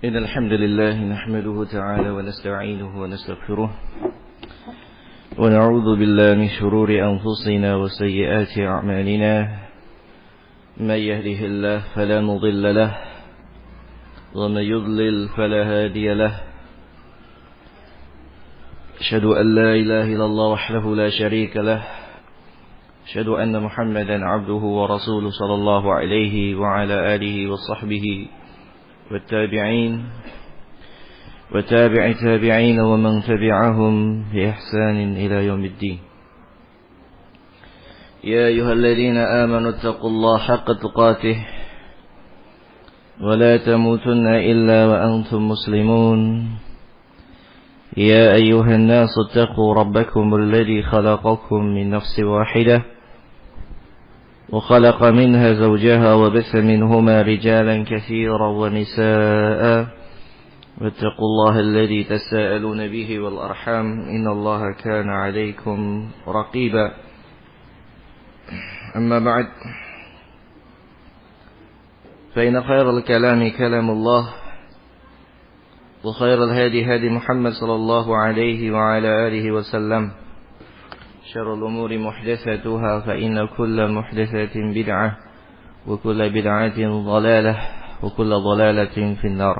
إن الحمد لله نحمده تعالى ونستعينه ونستغفره ونعوذ بالله من شرور أنفسنا وسيئات أعمالنا من يهده الله فلا مضل له ومن يضلل فلا هادي له أشهد أن لا إله إلا الله وحده لا شريك له أشهد أن محمدا عبده ورسوله صلى الله عليه وعلى آله وصحبه والتابعين وتابع تابعين ومن تبعهم بإحسان إلى يوم الدين يا أيها الذين آمنوا اتقوا الله حق تقاته ولا تموتن إلا وأنتم مسلمون يا أيها الناس اتقوا ربكم الذي خلقكم من نفس واحدة وخلق منها زوجها وبث منهما رجالا كثيرا ونساء واتقوا الله الذي تساءلون به والأرحام إن الله كان عليكم رقيبا أما بعد فإن خير الكلام كلام الله وخير الهدي هدي محمد صلى الله عليه وعلى آله وسلم شر الأمور محدثاتها فإن كل محدثة بدعة وكل بدعة ضلالة وكل ضلالة في النار.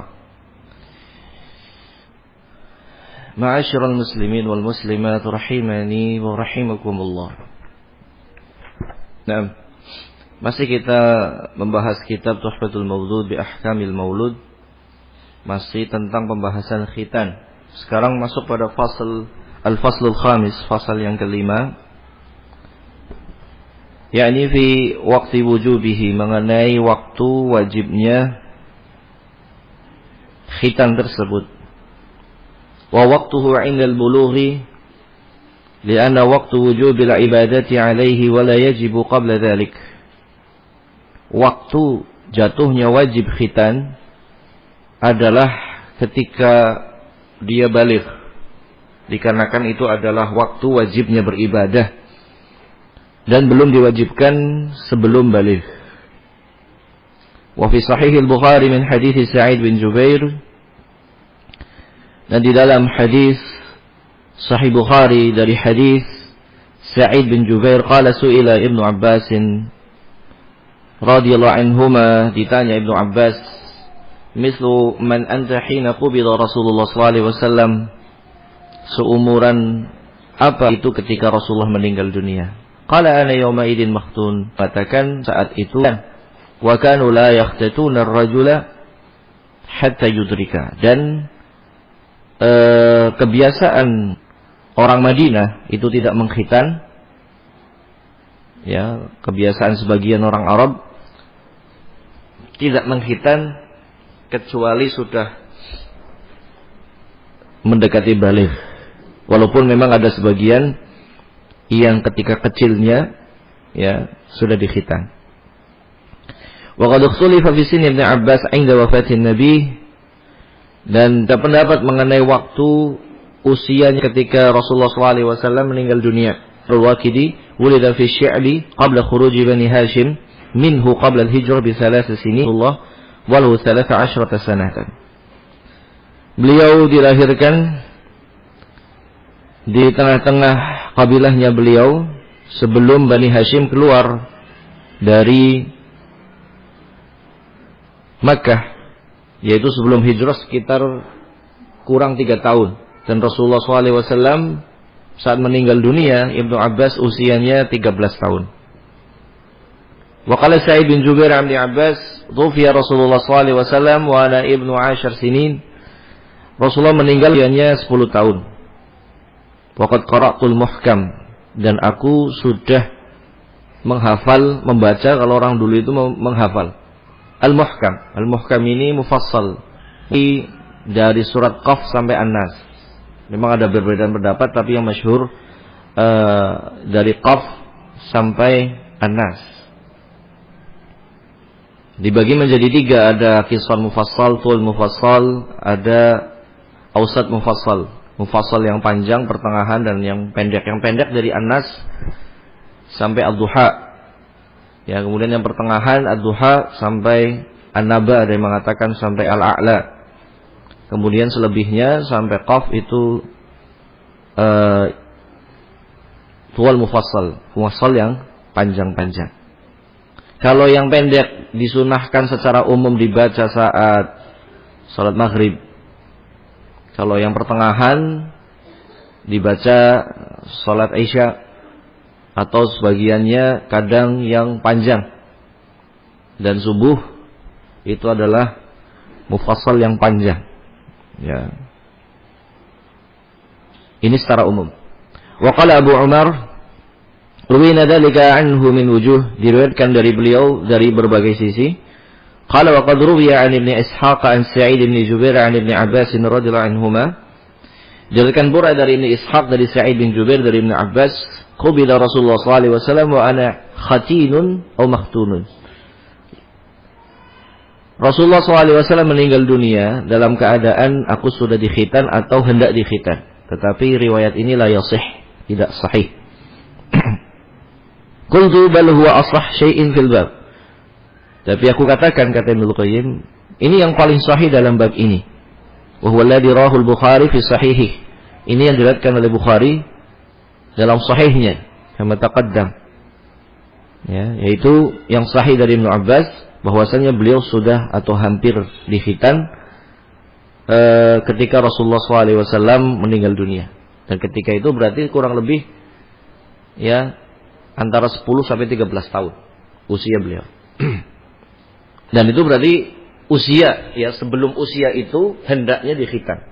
معاشر المسلمين والمسلمات رحمني ورحمكمullah. Nah, masih kita membahas kitab Tuhfatul Mawlud bi Ahkamil Maulud, masih tentang pembahasan khitan. Sekarang masuk pada Al-Faslul Khamis, fasal yang kelima, yakni fi waqti wujubihi, mengenai waktu wajibnya khitan tersebut. Wa waqtuhu 'inda al-bulughi li'anna waqtu wujubil ibadati 'alaihi wa la yajibu qabla dhalik. Waktu jatuhnya wajib khitan adalah ketika dia baligh, dikarenakan itu adalah waktu wajibnya beribadah dan belum diwajibkan sebelum baligh. Wa fi sahih al-Bukhari min hadits Sa'id bin Jubair, dan di dalam hadis Sahih Bukhari dari hadis Sa'id bin Jubair, qala su'ila Ibnu Abbas radhiyallahu anhuma, ditanya Ibnu Abbas, mislu man anta hina qubida Rasulullah sallallahu alaihi wasallam, seumuran apa itu ketika Rasulullah meninggal dunia? Qala ana yawma idin makhtun, katakan saat itu wa kanu la yahtatuna ar-rajula hatta yudrika, dan kebiasaan orang Madinah itu tidak mengkhitan, ya, kebiasaan sebagian orang Arab tidak mengkhitan kecuali sudah mendekati baligh. Walaupun memang ada sebagian yang ketika kecilnya ya sudah dikhitan. Wa qad ikhtalafa fi sinni Ibnu Abbas 'inda wafatin Nabi, dan terpendapat mengenai waktu usianya ketika Rasulullah SAW meninggal dunia. Al-Waqidi wulida fi Syi'li qabla khuruji Bani Hashim minhu qabla al-hijrah bi 3 sinin Allah walahu 13 sanatan. Beliau dilahirkan di tengah-tengah kabilahnya beliau sebelum Bani Hashim keluar dari Makkah, yaitu sebelum hijrah sekitar kurang 3 tahun. Dan Rasulullah SAW saat meninggal dunia, Ibnu Abbas usianya 13 tahun. Wa qala Sa'id bin Jubair an Ibnu Abbas, tufiya Rasulullah SAW wa ana ibnu 10 sinin. Rasulullah meninggal usianya 10 tahun. Waqad qara'tul muhkam, dan aku sudah menghafal, membaca, kalau orang dulu itu menghafal al-muhkam. Al-muhkam ini mufassal, ini dari surat Qaf sampai An-Nas. Memang ada perbedaan pendapat, tapi yang masyhur dari Qaf sampai An-Nas. Dibagi menjadi 3, ada qisar mufassal, tul mufassal, ada ausat mufassal. Mufassal yang panjang, pertengahan, dan yang pendek. Yang pendek dari An-Nas sampai Ad-Duha. Ya, kemudian yang pertengahan Ad-Duha sampai An-Naba, ada yang mengatakan sampai Al-A'la. kemudian selebihnya sampai qaf itu tuwal mufassal yang panjang-panjang. Kalau yang pendek disunahkan secara umum dibaca saat salat maghrib. Kalau yang pertengahan dibaca salat isya, atau sebagiannya kadang yang panjang. Dan subuh itu adalah mufassal yang panjang. Ya. Ini secara umum. Wa qala Abu Umar, ruwina dzalika anhu min wujuh, diriwayatkan dari beliau dari berbagai sisi. Qala wa qad ruwiya an Ibnu Ishaq an Sa'id bin Jubair an Ibnu Abbas radhiyallahu anhuma. Diriwayatkan pula dari Ibnu Ishaq dari Sa'id bin Jubair dari Ibnu Abbas, qubida Rasulullah sallallahu alaihi wasallam wa ana khatinun aw makhtunun. Rasulullah SAW meninggal dunia dalam keadaan aku sudah dikhitan atau hendak dikhitan. Tetapi riwayat ini la yasih, tidak sahih. Qultu bal huwa ashah syai'in fil bab. Tapi aku katakan, kata Ibnu Qayyim, ini yang paling sahih dalam bab ini. Wa huwa alladhi rawahu al-Bukhari fi sahihih. Ini yang diriwayatkan oleh Bukhari dalam sahihnya, kama taqaddam. Ya, yaitu yang sahih dari Ibnu Abbas, bahwasanya beliau sudah atau hampir dikhitan ketika Rasulullah SAW meninggal dunia. Dan ketika itu berarti kurang lebih ya antara 10 sampai 13 tahun usia beliau. Dan itu berarti usia ya, sebelum usia itu hendaknya dikhitan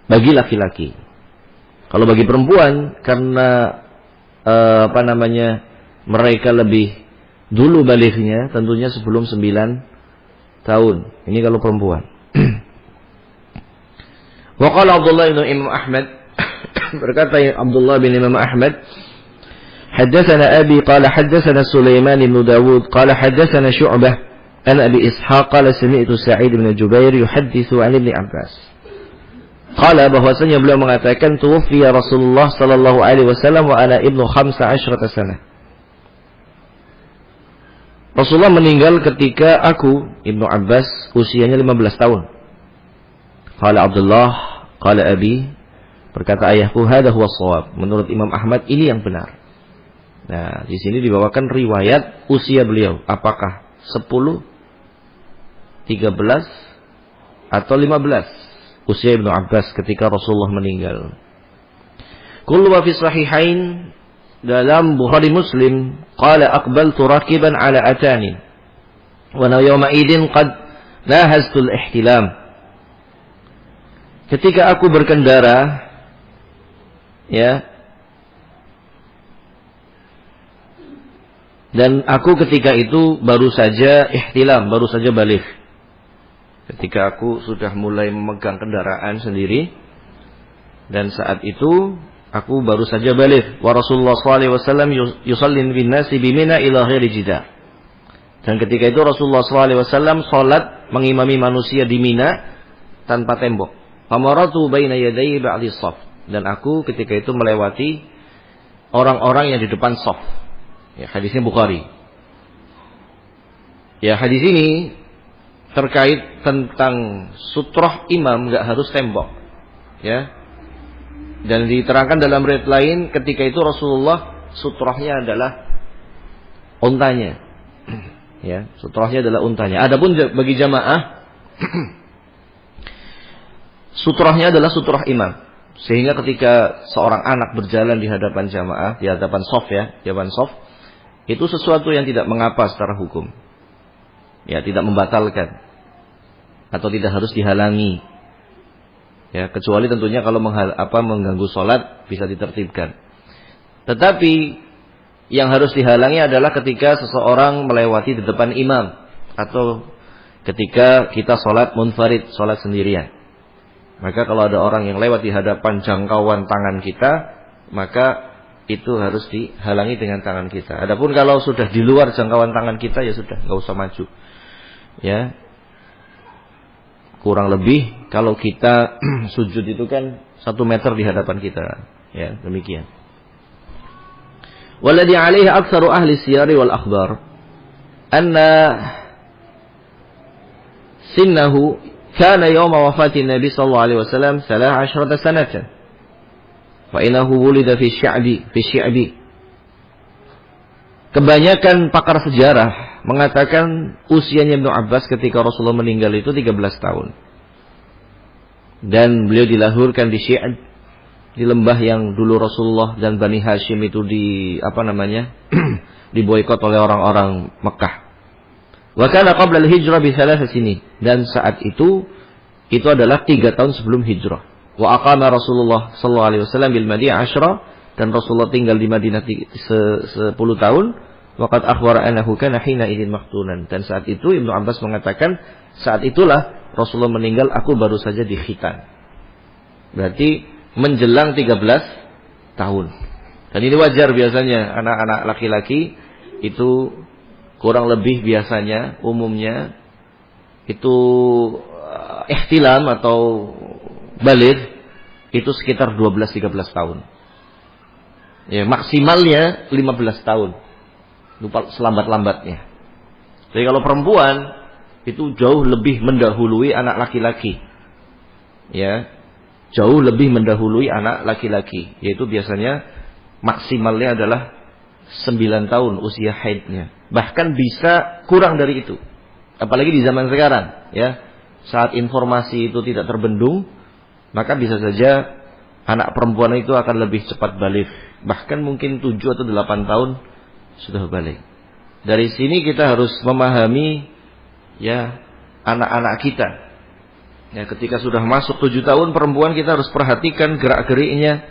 bagi laki-laki. Kalau bagi perempuan karena mereka lebih dulu balighnya tentunya sebelum 9 tahun. Ini kalau perempuan. Wa qala Abdullah bin Imam Ahmad, berkata Abdullah bin Imam Ahmad, haddatsana Abi qala haddatsana Sulaiman bin Dawud qala haddatsana Syu'bah an Abi Ishaq qala sami'tu Sa'id bin Jubair yuhadditsu an Ibnu Abbas. Qala, bahwasanya beliau mengatakan tuwfiya Rasulullah sallallahu alaihi wasallam wa ana ibnu 15 sanah. Rasulullah meninggal ketika aku, Ibnu Abbas, usianya 15 tahun. Qala Abdullah, qala Abi, berkata ayahku, hadha huwa shawab. Menurut Imam Ahmad ini yang benar. Nah, di sini dibawakan riwayat usia beliau. Apakah 10, 13, atau 15? Usia Ibnu Abbas ketika Rasulullah meninggal. Kullu wa fi sahihain, dalam Bukhari Muslim, qala aqbaltu rakiban ala atani wa yawma idin qad lahaztul ihtilam. Ketika aku berkendara ya, dan aku ketika itu baru saja ihtilam, baru saja baligh. Ketika aku sudah mulai memegang kendaraan sendiri, dan saat itu aku baru saja baligh. Wa Rasulullah SAW yusallin bin nasi bimina ila ghairi jidar. Dan ketika itu Rasulullah SAW salat mengimami manusia di Mina tanpa tembok. Famaratu baina yadayhi ba'di shaf. Dan aku ketika itu melewati orang-orang yang di depan shaf. Ya, hadisnya Bukhari. Ya, hadis ini terkait tentang sutroh imam enggak harus tembok. Ya. Dan diterangkan dalam riwayat lain ketika itu Rasulullah sutrohnya adalah untanya. Ya, sutrohnya adalah untanya. Adapun bagi jamaah sutrohnya adalah sutroh imam. Sehingga ketika seorang anak berjalan di hadapan jamaah, di hadapan shaf ya, di hadapan shaf, itu sesuatu yang tidak mengapa secara hukum. Ya, tidak membatalkan atau tidak harus dihalangi. Ya, kecuali tentunya kalau mengganggu sholat bisa ditertibkan. Tetapi yang harus dihalangi adalah ketika seseorang melewati di depan imam atau ketika kita sholat munfarid, sholat sendirian. Maka kalau ada orang yang lewat di hadapan jangkauan tangan kita, maka itu harus dihalangi dengan tangan kita. Adapun kalau sudah di luar jangkauan tangan kita, ya sudah, nggak usah maju. Ya. Kurang lebih kalau kita sujud itu kan 1 meter di hadapan kita. Ya, demikian. Walladhi 'alaihi aktsaru ahli siyari wal akhbar anna sinnahu kana yawma wafatin Nabi sallallahu alaihi wasallam 13 sanatan. Fa innahu wulida fi Syi'bi. Kebanyakan pakar sejarah mengatakan usianya Ibnu Abbas ketika Rasulullah meninggal itu 13 tahun. Dan beliau dilahirkan di Syi'b, di lembah yang dulu Rasulullah dan Bani Hashim itu diboikot oleh orang-orang Mekah. Wa kana qabla al-hijrah bi 3 sinin, dan saat itu adalah 3 tahun sebelum hijrah. Wa aqama Rasulullah sallallahu alaihi wasallam bil Madinah 10, dan Rasulullah tinggal di Madinah 10 tahun. Waqad akhbara annahu kana hina idzin maftunan, dan saat itu Ibnu Abbas mengatakan saat itulah Rasulullah meninggal, aku baru saja dikhitan. Berarti menjelang 13 tahun. Dan ini wajar biasanya anak-anak laki-laki itu kurang lebih biasanya umumnya itu ihtilam atau baligh itu sekitar 12-13 tahun. Ya, maksimalnya 15 tahun. Lupa selambat-lambatnya. Jadi kalau perempuan itu jauh lebih mendahului anak laki-laki. Ya. Jauh lebih mendahului anak laki-laki, yaitu biasanya maksimalnya adalah 9 tahun usia haidnya. Bahkan bisa kurang dari itu. Apalagi di zaman sekarang, ya. Saat informasi itu tidak terbendung, maka bisa saja anak perempuan itu akan lebih cepat balik. Bahkan mungkin 7 atau 8 tahun sudah balik. Dari sini kita harus memahami ya anak-anak kita. Ya, ketika sudah masuk 7 tahun perempuan, kita harus perhatikan gerak-geriknya,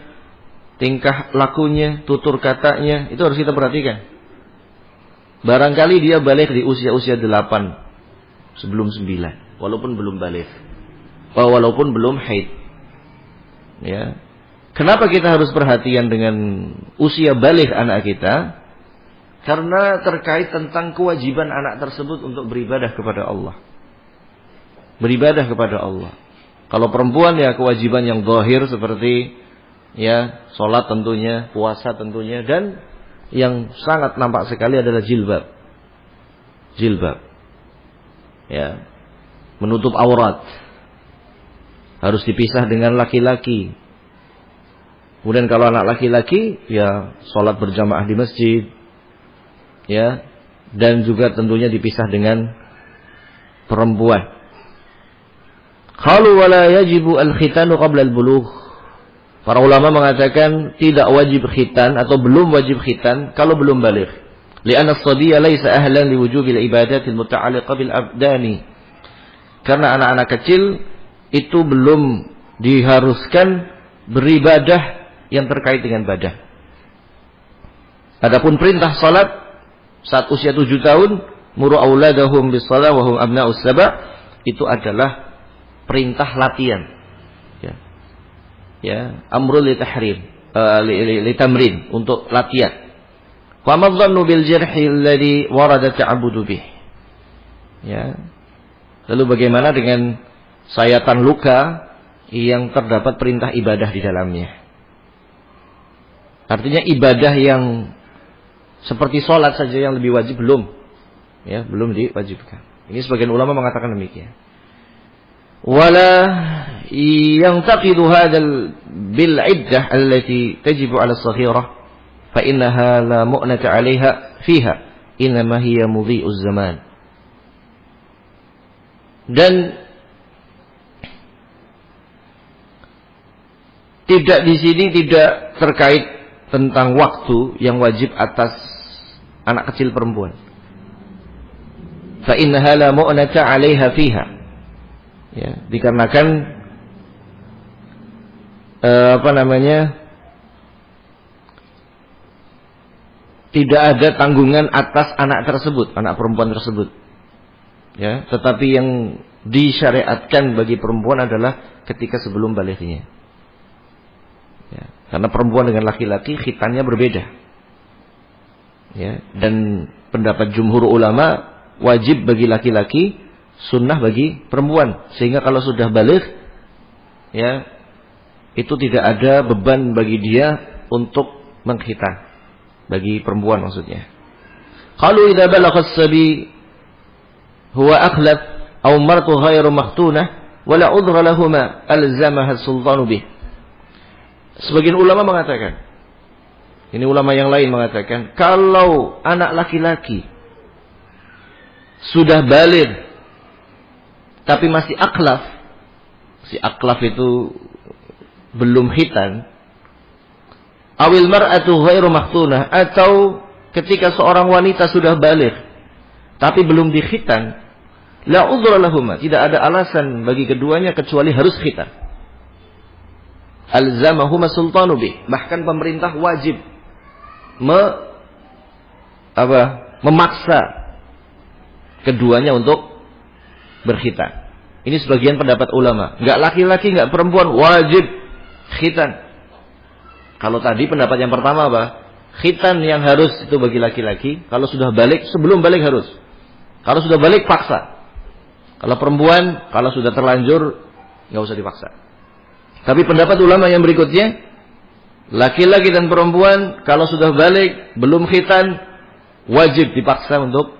tingkah lakunya, tutur katanya, itu harus kita perhatikan. Barangkali dia balik di usia-usia 8 sebelum 9, walaupun belum balik, walaupun belum haid. Ya. Kenapa kita harus perhatian dengan usia balik anak kita? Karena terkait tentang kewajiban anak tersebut untuk beribadah kepada Allah. Beribadah kepada Allah. Kalau perempuan ya kewajiban yang zahir seperti ya sholat tentunya, puasa tentunya, dan yang sangat nampak sekali adalah jilbab. Jilbab. Ya. Menutup aurat. Harus dipisah dengan laki-laki. Kemudian kalau anak laki-laki ya sholat berjamaah di masjid. Ya. Dan juga tentunya dipisah dengan perempuan. Qalu wala yajibu al-khitanu qabla al-bulugh. Para ulama mengatakan tidak wajib khitan atau belum wajib khitan kalau belum baligh. Li'anna as-sabiyya laysa ahlan liwujubil ibadatil muta'alliqah bil abdani. Karena anak-anak kecil itu belum diharuskan beribadah yang terkait dengan badan. Adapun perintah salat saat usia 7 tahun, muru auladahum bis shalah wa hum abna'us saba', itu adalah perintah latihan, ya, amrul li tahrim, li tamrin, untuk latihan. Wa madhannu bil jarhi alladhi warada ta'abbudu bih. Ya. Lalu bagaimana dengan sayatan luka yang terdapat perintah ibadah di dalamnya? Artinya ibadah yang seperti sholat saja yang lebih wajib belum, ya, belum diwajibkan. Ini sebagian ulama mengatakan demikian. ولا ينتقد هذا بالعدة التي تجب على الصغيرة فإنها لا مؤنة عليها فيها إنما هي مضيء الزمان. Dan tidak di sini tidak terkait tentang waktu yang wajib atas anak kecil perempuan. فإنها لا مؤنة عليها فيها. Ya, dikarenakan tidak ada tanggungan atas anak tersebut, anak perempuan tersebut. Ya, tetapi yang disyariatkan bagi perempuan adalah ketika sebelum balighnya. Ya, karena perempuan dengan laki-laki khitannya berbeda. Ya, dan pendapat jumhur ulama wajib bagi laki-laki, sunnah bagi perempuan, sehingga kalau sudah baligh ya itu tidak ada beban bagi dia untuk mengkhitan, bagi perempuan maksudnya. Qalu idza balagha as-sabi huwa akhlaf aw martu ghairu makhtunah wala udhra lahuma alzamaha sultanu bih. Sebagian ulama mengatakan, ini ulama yang lain mengatakan, kalau anak laki-laki sudah baligh tapi masih aklaf, si aklaf itu belum khitan, awil mar'atu ghairu makhtunah, atau ketika seorang wanita sudah baligh tapi belum dikhitan, la udhra lahuma, tidak ada alasan bagi keduanya kecuali harus khitan. Alzamahuma sultanu bih, bahkan pemerintah wajib memaksa keduanya untuk berkhitan. Ini sebagian pendapat ulama. Enggak laki-laki, enggak perempuan, wajib khitan. Kalau tadi pendapat yang pertama apa? Khitan yang harus itu bagi laki-laki. Kalau sudah balik, sebelum balik harus. Kalau sudah balik, paksa. Kalau perempuan, kalau sudah terlanjur, enggak usah dipaksa. Tapi pendapat ulama yang berikutnya, laki-laki dan perempuan kalau sudah balik belum khitan wajib dipaksa untuk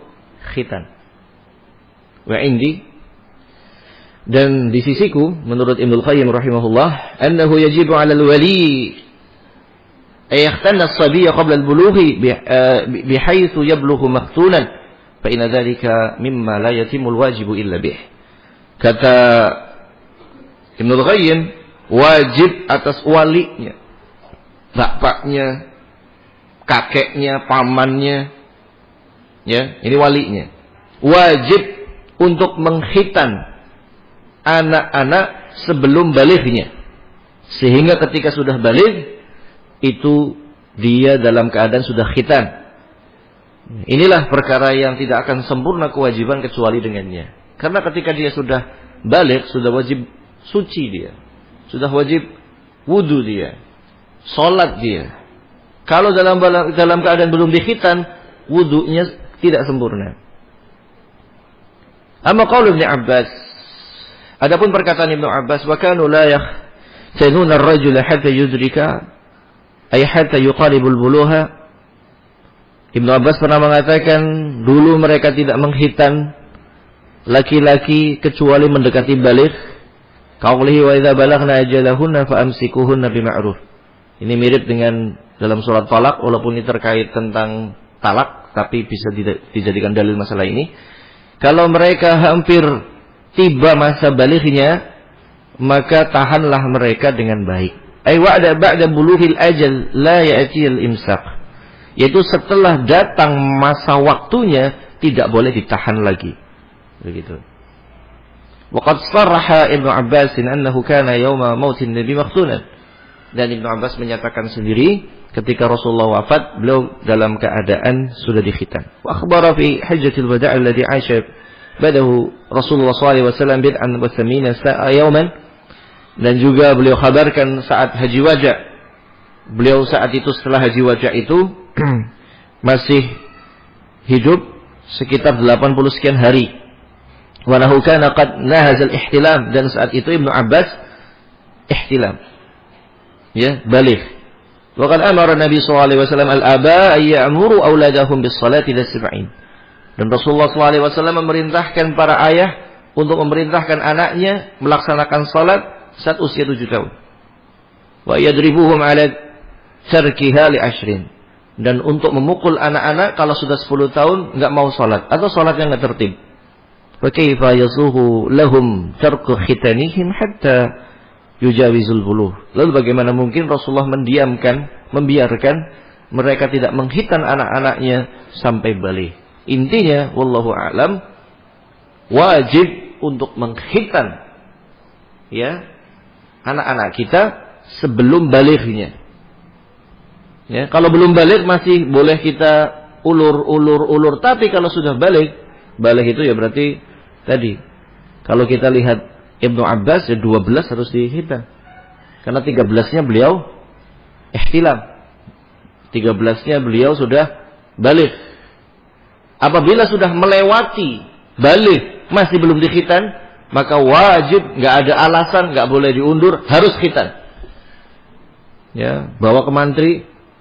khitan. Wa indi, dan di sisiku menurut Ibnu Qayyim rahimahullah, annahu yajibu 'ala al-wali ay yakhtanna as-sabiyya qabla al-bulughi bihaythu yablughu makhtunan fa inna dhalika mimma la yatimmu al-wajibu illa bih. Kata Ibnu Qayyim, wajib atas walinya, bapaknya, kakeknya, pamannya, ya, ini walinya, wajib untuk mengkhitan anak-anak sebelum balighnya, sehingga ketika sudah baligh itu dia dalam keadaan sudah khitan. Inilah perkara yang tidak akan sempurna kewajiban kecuali dengannya. Karena ketika dia sudah baligh, sudah wajib suci dia, sudah wajib wudu dia, sholat dia. Kalau dalam keadaan belum dikhitan, wudunya tidak sempurna. Amma qaul Ibnu Abbas, adapun perkataan Ibnu Abbas, wa kanu la yahtanuna ar-rajula hatta yudrika ay hatta yuqaribul bulugha. Ibnu Abbas pernah mengatakan, dulu mereka tidak menghitan laki-laki kecuali mendekati baligh. Qaulihi wa idza balaghna ajalahunna fa amsikuhunna bima'ruf. Ini mirip dengan dalam surat Talaq, walaupun ini terkait tentang talak, tapi bisa dijadikan dalil masalah ini. Kalau mereka hampir tiba masa balighnya, maka tahanlah mereka dengan baik. Ay wa'da ba'da bulughil ajal la ya'tiyal imsak. Yaitu setelah datang masa waktunya tidak boleh ditahan lagi. Begitu. Waqad sarraha Ibnu Abbas annahu kana yauma mautin nabi makhtunan. Dan Ibnu Abbas menyatakan sendiri ketika Rasulullah wafat, beliau dalam keadaan sudah dikhitan. Wa akhbara fi hajjatil wada' alladhi 'asha badahu Rasulullah sallallahu alaihi wasallam bid'an wa thamina sa'a yawman. Dan juga beliau kabarkan saat haji wada'. Beliau saat itu setelah haji wada' itu masih hidup sekitar 80 sekian hari. Wa lahu kana qad nahazal ihtilam, dan saat itu Ibnu Abbas ihtilam, ya, baligh. Wa qad amara Nabi sallallahu alaihi wasallam al-aba ay ya'muru auladahum bis-salati lis-sab'in. Dan Rasulullah sallallahu alaihi wasallam memerintahkan para ayah untuk memerintahkan anaknya melaksanakan salat saat usia 7 tahun. Wa yadribuhum 'ala tarkiha li 'ashrin. Dan untuk memukul anak-anak kalau sudah 10 tahun enggak mau salat atau salatnya enggak tertib. وَكَيْفَ يَصُوهُ لَهُمْ تَرْكُ خِتَانِهِمْ حَتَّى يُجَاوِزُ الْبُلُوغ. Lalu bagaimana mungkin Rasulullah membiarkan mereka tidak menghitan anak-anaknya sampai baligh. Intinya, wallahu a'lam, wajib untuk menghitan, ya, anak-anak kita sebelum balighnya. Ya, kalau belum baligh masih boleh kita ulur. Tapi kalau sudah baligh itu ya berarti tadi, kalau kita lihat Ibnu Abbas ya 12 harus dihitan. Karena 13-nya beliau ihtilam. 13-nya beliau sudah baligh. Apabila sudah melewati baligh masih belum dikhitan, maka wajib, enggak ada alasan, enggak boleh diundur, harus khitan. Ya, bawa ke mantri,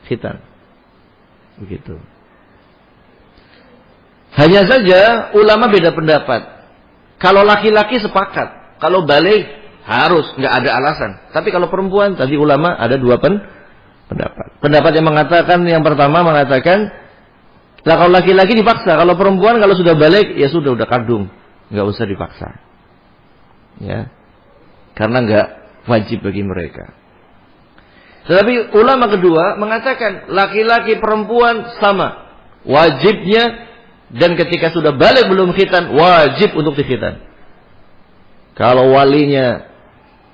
khitan. Begitu. Hanya saja ulama beda pendapat. Kalau laki-laki sepakat Kalau balik harus, nggak ada alasan. Tapi kalau perempuan, tadi ulama ada dua pendapat. Pendapat yang mengatakan, yang pertama mengatakan, lah kalau laki-laki dipaksa, kalau perempuan kalau sudah balik ya sudah kandung, nggak usah dipaksa. Ya, karena nggak wajib bagi mereka. Tetapi ulama kedua mengatakan laki-laki perempuan sama wajibnya, dan ketika sudah balik belum khitan wajib untuk dikhitan. Kalau walinya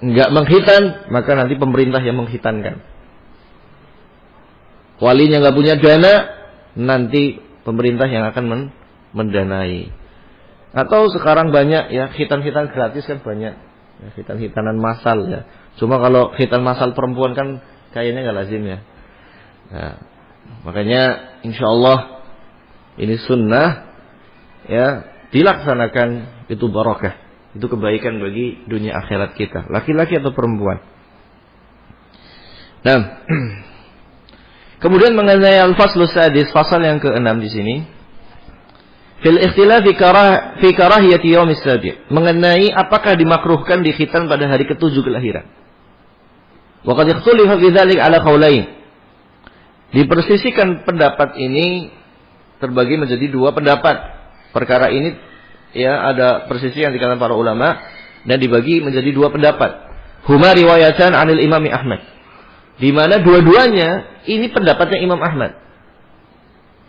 nggak mengkhitan, maka nanti pemerintah yang mengkhitankan. Walinya nggak punya dana, nanti pemerintah yang akan mendanai. Atau sekarang banyak ya khitan-khitan gratis kan banyak, ya, khitan-khitanan massal ya. Cuma kalau khitan massal perempuan kan kayaknya nggak lazim ya. Nah, makanya insya Allah ini sunnah ya, dilaksanakan itu barakah, itu kebaikan bagi dunia akhirat kita, laki-laki atau perempuan. Nah, kemudian mengenai al-faslus sadis, fasal yang ke-6 di sini. Fil ikhtilaf fi karahiyati yaumis sabi', mengenai apakah dimakruhkan dikhitan pada hari ke-7 kelahiran. Wa qad ikhtulifa fi dzalik ala qaulain. Dipersisikan pendapat ini terbagi menjadi dua pendapat. Perkara ini ya ada persisi yang dikatakan para ulama dan dibagi menjadi dua pendapat. Huma riwayatan 'anil Imam Ahmad. Di mana dua-duanya ini pendapatnya Imam Ahmad.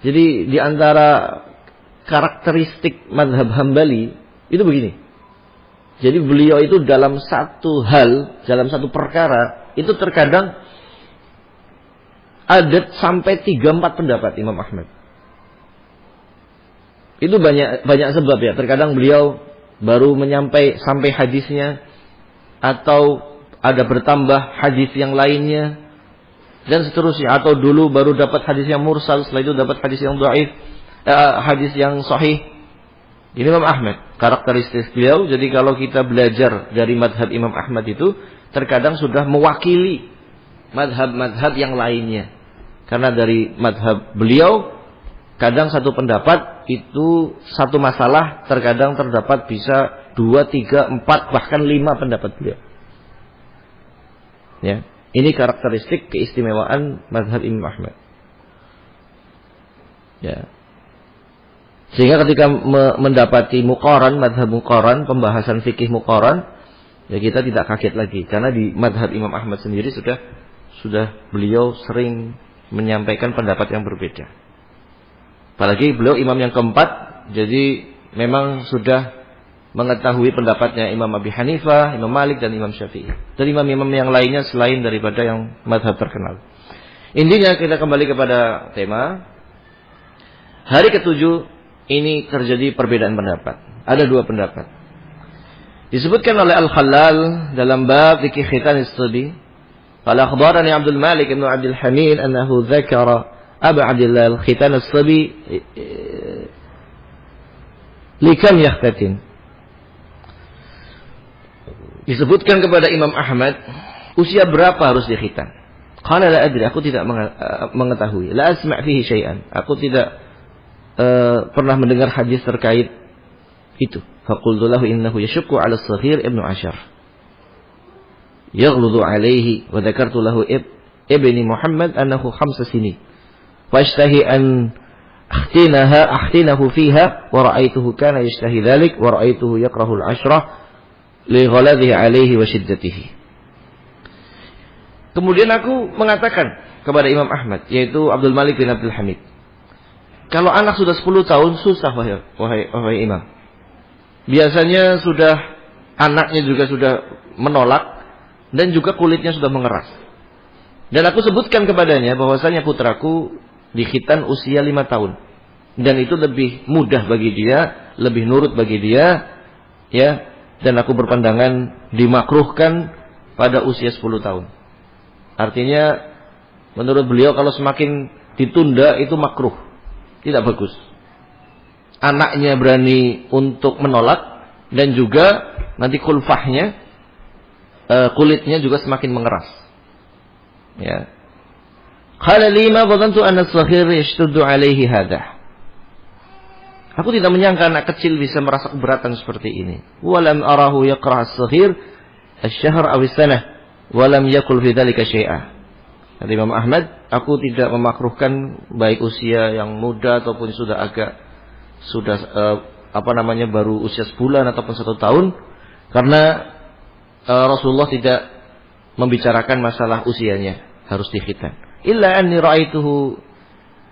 Jadi di antara karakteristik mazhab Hambali itu begini. Jadi beliau itu dalam satu hal, dalam satu perkara itu terkadang ada sampai 3-4 pendapat Imam Ahmad. Itu banyak sebab ya. Terkadang beliau baru sampai hadisnya, atau ada bertambah hadis yang lainnya dan seterusnya, atau dulu baru dapat hadis yang mursal, setelah itu dapat hadis yang dhaif, hadis yang sahih. Ini Imam Ahmad, karakteristik beliau. Jadi kalau kita belajar dari madhab Imam Ahmad itu terkadang sudah mewakili madhab-madhab yang lainnya. Karena dari madhab beliau kadang satu pendapat itu satu masalah terkadang terdapat bisa 2, 3, 4 bahkan 5 pendapat beliau. Ya, ini karakteristik keistimewaan mazhab Imam Ahmad. Ya. Sehingga ketika mendapati muqaran, mazhab muqaran, pembahasan fikih muqaran, ya kita tidak kaget lagi karena di mazhab Imam Ahmad sendiri sudah beliau sering menyampaikan pendapat yang berbeda. Apalagi beliau imam yang keempat, jadi memang sudah mengetahui pendapatnya Imam Abi Hanifah, Imam Malik dan Imam Syafi'i. Dan imam-imam yang lainnya selain daripada yang mazhab terkenal. Intinya kita kembali kepada tema. Hari ke-7 ini terjadi perbedaan pendapat. Ada 2 pendapat. Disebutkan oleh Al-Khalal dalam bab dzikr khitan as-sabi. Qala akhbarani Abdul Malik bin Abdul Hamid annahu dzakara Abu Abdullah al-khitan as-sabi likam yahtatin. Disebutkan kepada Imam Ahmad usia berapa harus dikhitan. Qala la adri, aku tidak mengetahui. La asma' fihi syai'an. Aku tidak pernah mendengar hadis terkait itu. Faqultu lahu innahu yashukku 'ala as-saghir ibnu 10. Yaghludu 'alaihi wa dzakartu lahu ibni Muhammad annahu 5 sinin. Fashtahi an ahtinahu fiha wa ra'aituhu kana yashtahi dhalik wa ra'aituhu yakrahu al-'ashrah li ghaladhihi 'alaihi wa shiddatihi. Kemudian aku mengatakan kepada Imam Ahmad, yaitu Abdul Malik bin Abdul Hamid, kalau anak sudah 10 tahun susah wahai Imam. Biasanya anaknya juga sudah menolak dan juga kulitnya sudah mengeras. Dan aku sebutkan kepadanya bahwasanya putraku dikhitan usia 5 tahun. Dan itu lebih mudah bagi dia, lebih nurut bagi dia, ya. Dan aku berpandangan dimakruhkan pada usia 10 tahun. Artinya menurut beliau kalau semakin ditunda itu makruh, tidak bagus. Anaknya berani untuk menolak dan juga nanti kulfahnya, kulitnya juga semakin mengeras. Ya. Qala li ma dhanantu anna as-saghir yashtuddu alayhi hadha. Aku tidak menyangka anak kecil bisa merasa keberatan seperti ini. Walam arahu yaqra' as-saghir asy-syahr aw as-sanah walam yakul fi dzalika syai'a. Kata Imam Ahmad, aku tidak memakruhkan baik usia yang muda ataupun sudah baru usia sebulan ataupun 1 tahun, karena Rasulullah tidak membicarakan masalah usianya harus dikhitan. Illa anni ra'aituhu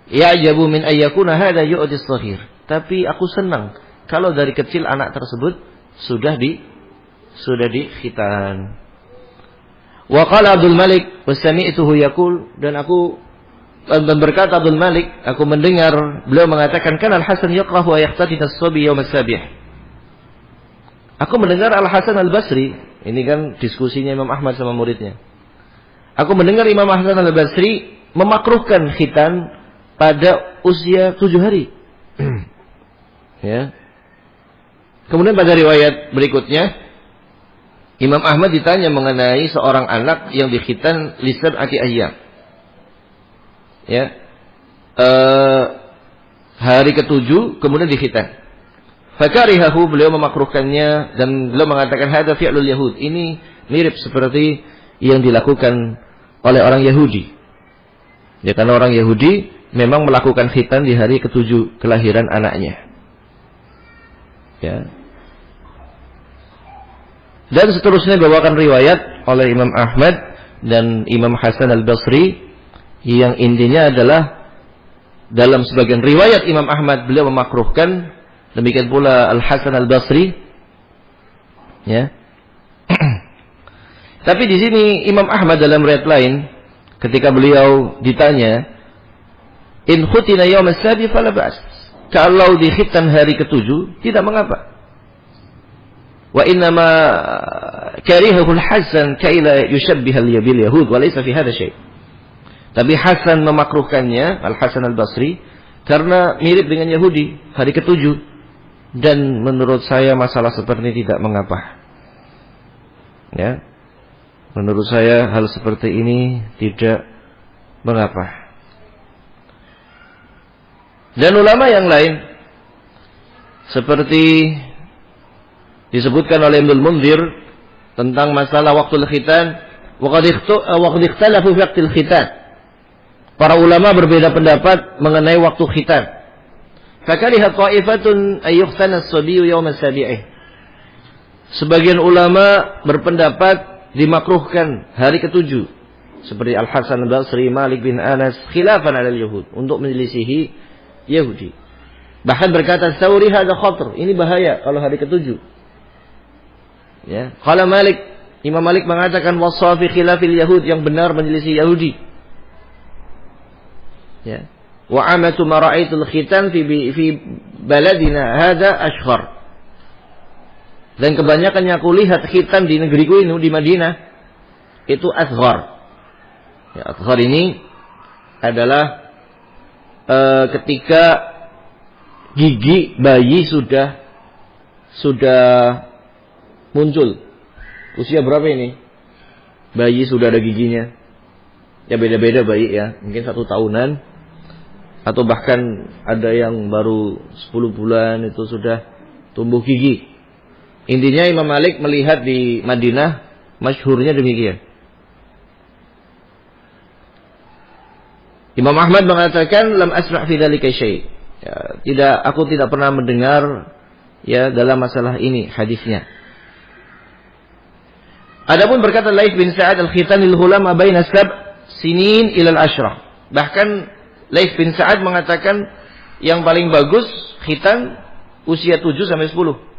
ya'jabu min ayyakuna hadha yu'di as-saghir. Tapi aku senang kalau dari kecil anak tersebut sudah dikhitan. Wa qala Abdul Malik wa sami'tuhu yaqul, dan berkata Abdul Malik, aku mendengar beliau mengatakan, kan Al-Hasan yaqrahu wa yaqtatin as-sabi yawm as-sabih. Aku mendengar Al-Hasan Al-Basri, ini kan diskusinya Imam Ahmad sama muridnya. Aku mendengar Imam Hasan Al-Basri memakruhkan khitan pada usia 7 hari. Ya. Kemudian pada riwayat berikutnya Imam Ahmad ditanya mengenai seorang anak yang dikhitan li sab'ati ayyam. Ya. Hari ke-7 kemudian dikhitan. Fakarihahu, beliau memakruhkannya dan beliau mengatakan hadza fi'lul yahud. Ini mirip seperti yang dilakukan oleh orang Yahudi. Ya, karena orang Yahudi memang melakukan khitan di hari ke-7 kelahiran anaknya. Ya. Dan seterusnya bawakan riwayat oleh Imam Ahmad dan Imam Hasan Al-Basri yang intinya adalah dalam sebagian riwayat Imam Ahmad beliau memakruhkan, demikian pula Al-Hasan Al-Basri. Ya. Tapi di sini Imam Ahmad dalam riwayat lain ketika beliau ditanya, in khutina yawm as-sabi fala ba's. Kalau dikhitan hari ke-7 tidak mengapa. Wa innama karihahu al-Hasan kaila yushabbiha al-bil yahud wa laysa fi hadha syai'. Tapi Hasan memakruhkannya, Al-Hasan Al-Basri, karena mirip dengan Yahudi hari ke-7, dan menurut saya masalah seperti ini tidak mengapa. Ya. Menurut saya hal seperti ini tidak mengapa. Dan ulama yang lain seperti disebutkan oleh Ibnu Munzir tentang masalah waktu khitan, wa qad ikhtalafu fi waqtil khitan. Para ulama berbeda pendapat mengenai waktu khitan. Fakariha ta'ifatun ay yuhtana as-sabiyyu yawm as-sabi'ih. Sebagian ulama berpendapat dimakruhkan hari ke-7, seperti Al-Hasan Al-Basri, Malik bin Anas, khilafan 'ala al-yahud, untuk menyelisihi Yahudi. Bahkan berkata Tsauri hadza khatar, ini bahaya kalau hari ke-7. Ya, qala Malik, Imam Malik mengatakan wasafi khilafil yahud, yang benar menyelisih Yahudi. Ya. Wa amatu ma ra'aitul khitan fi baladina hadza ashghar. Dan kebanyakan yang aku lihat khitan di negeriku ini, di Madinah, itu asghar. Ya, asghar ini adalah ketika gigi bayi sudah muncul. Usia berapa ini? Bayi sudah ada giginya. Ya beda-beda bayi ya. Mungkin 1 tahunan. Atau bahkan ada yang baru 10 bulan itu sudah tumbuh gigi. Intinya Imam Malik melihat di Madinah masyhurnya demikian. Imam Ahmad mengatakan lam asma' fi dzalika syai'. Ya, aku tidak pernah mendengar ya dalam masalah ini hadisnya. Adapun berkata Laits bin Sa'ad al-khitan lil hulama baina sinin ila al-ashrah. Bahkan Laits bin Sa'ad mengatakan yang paling bagus khitan usia 7 sampai 10.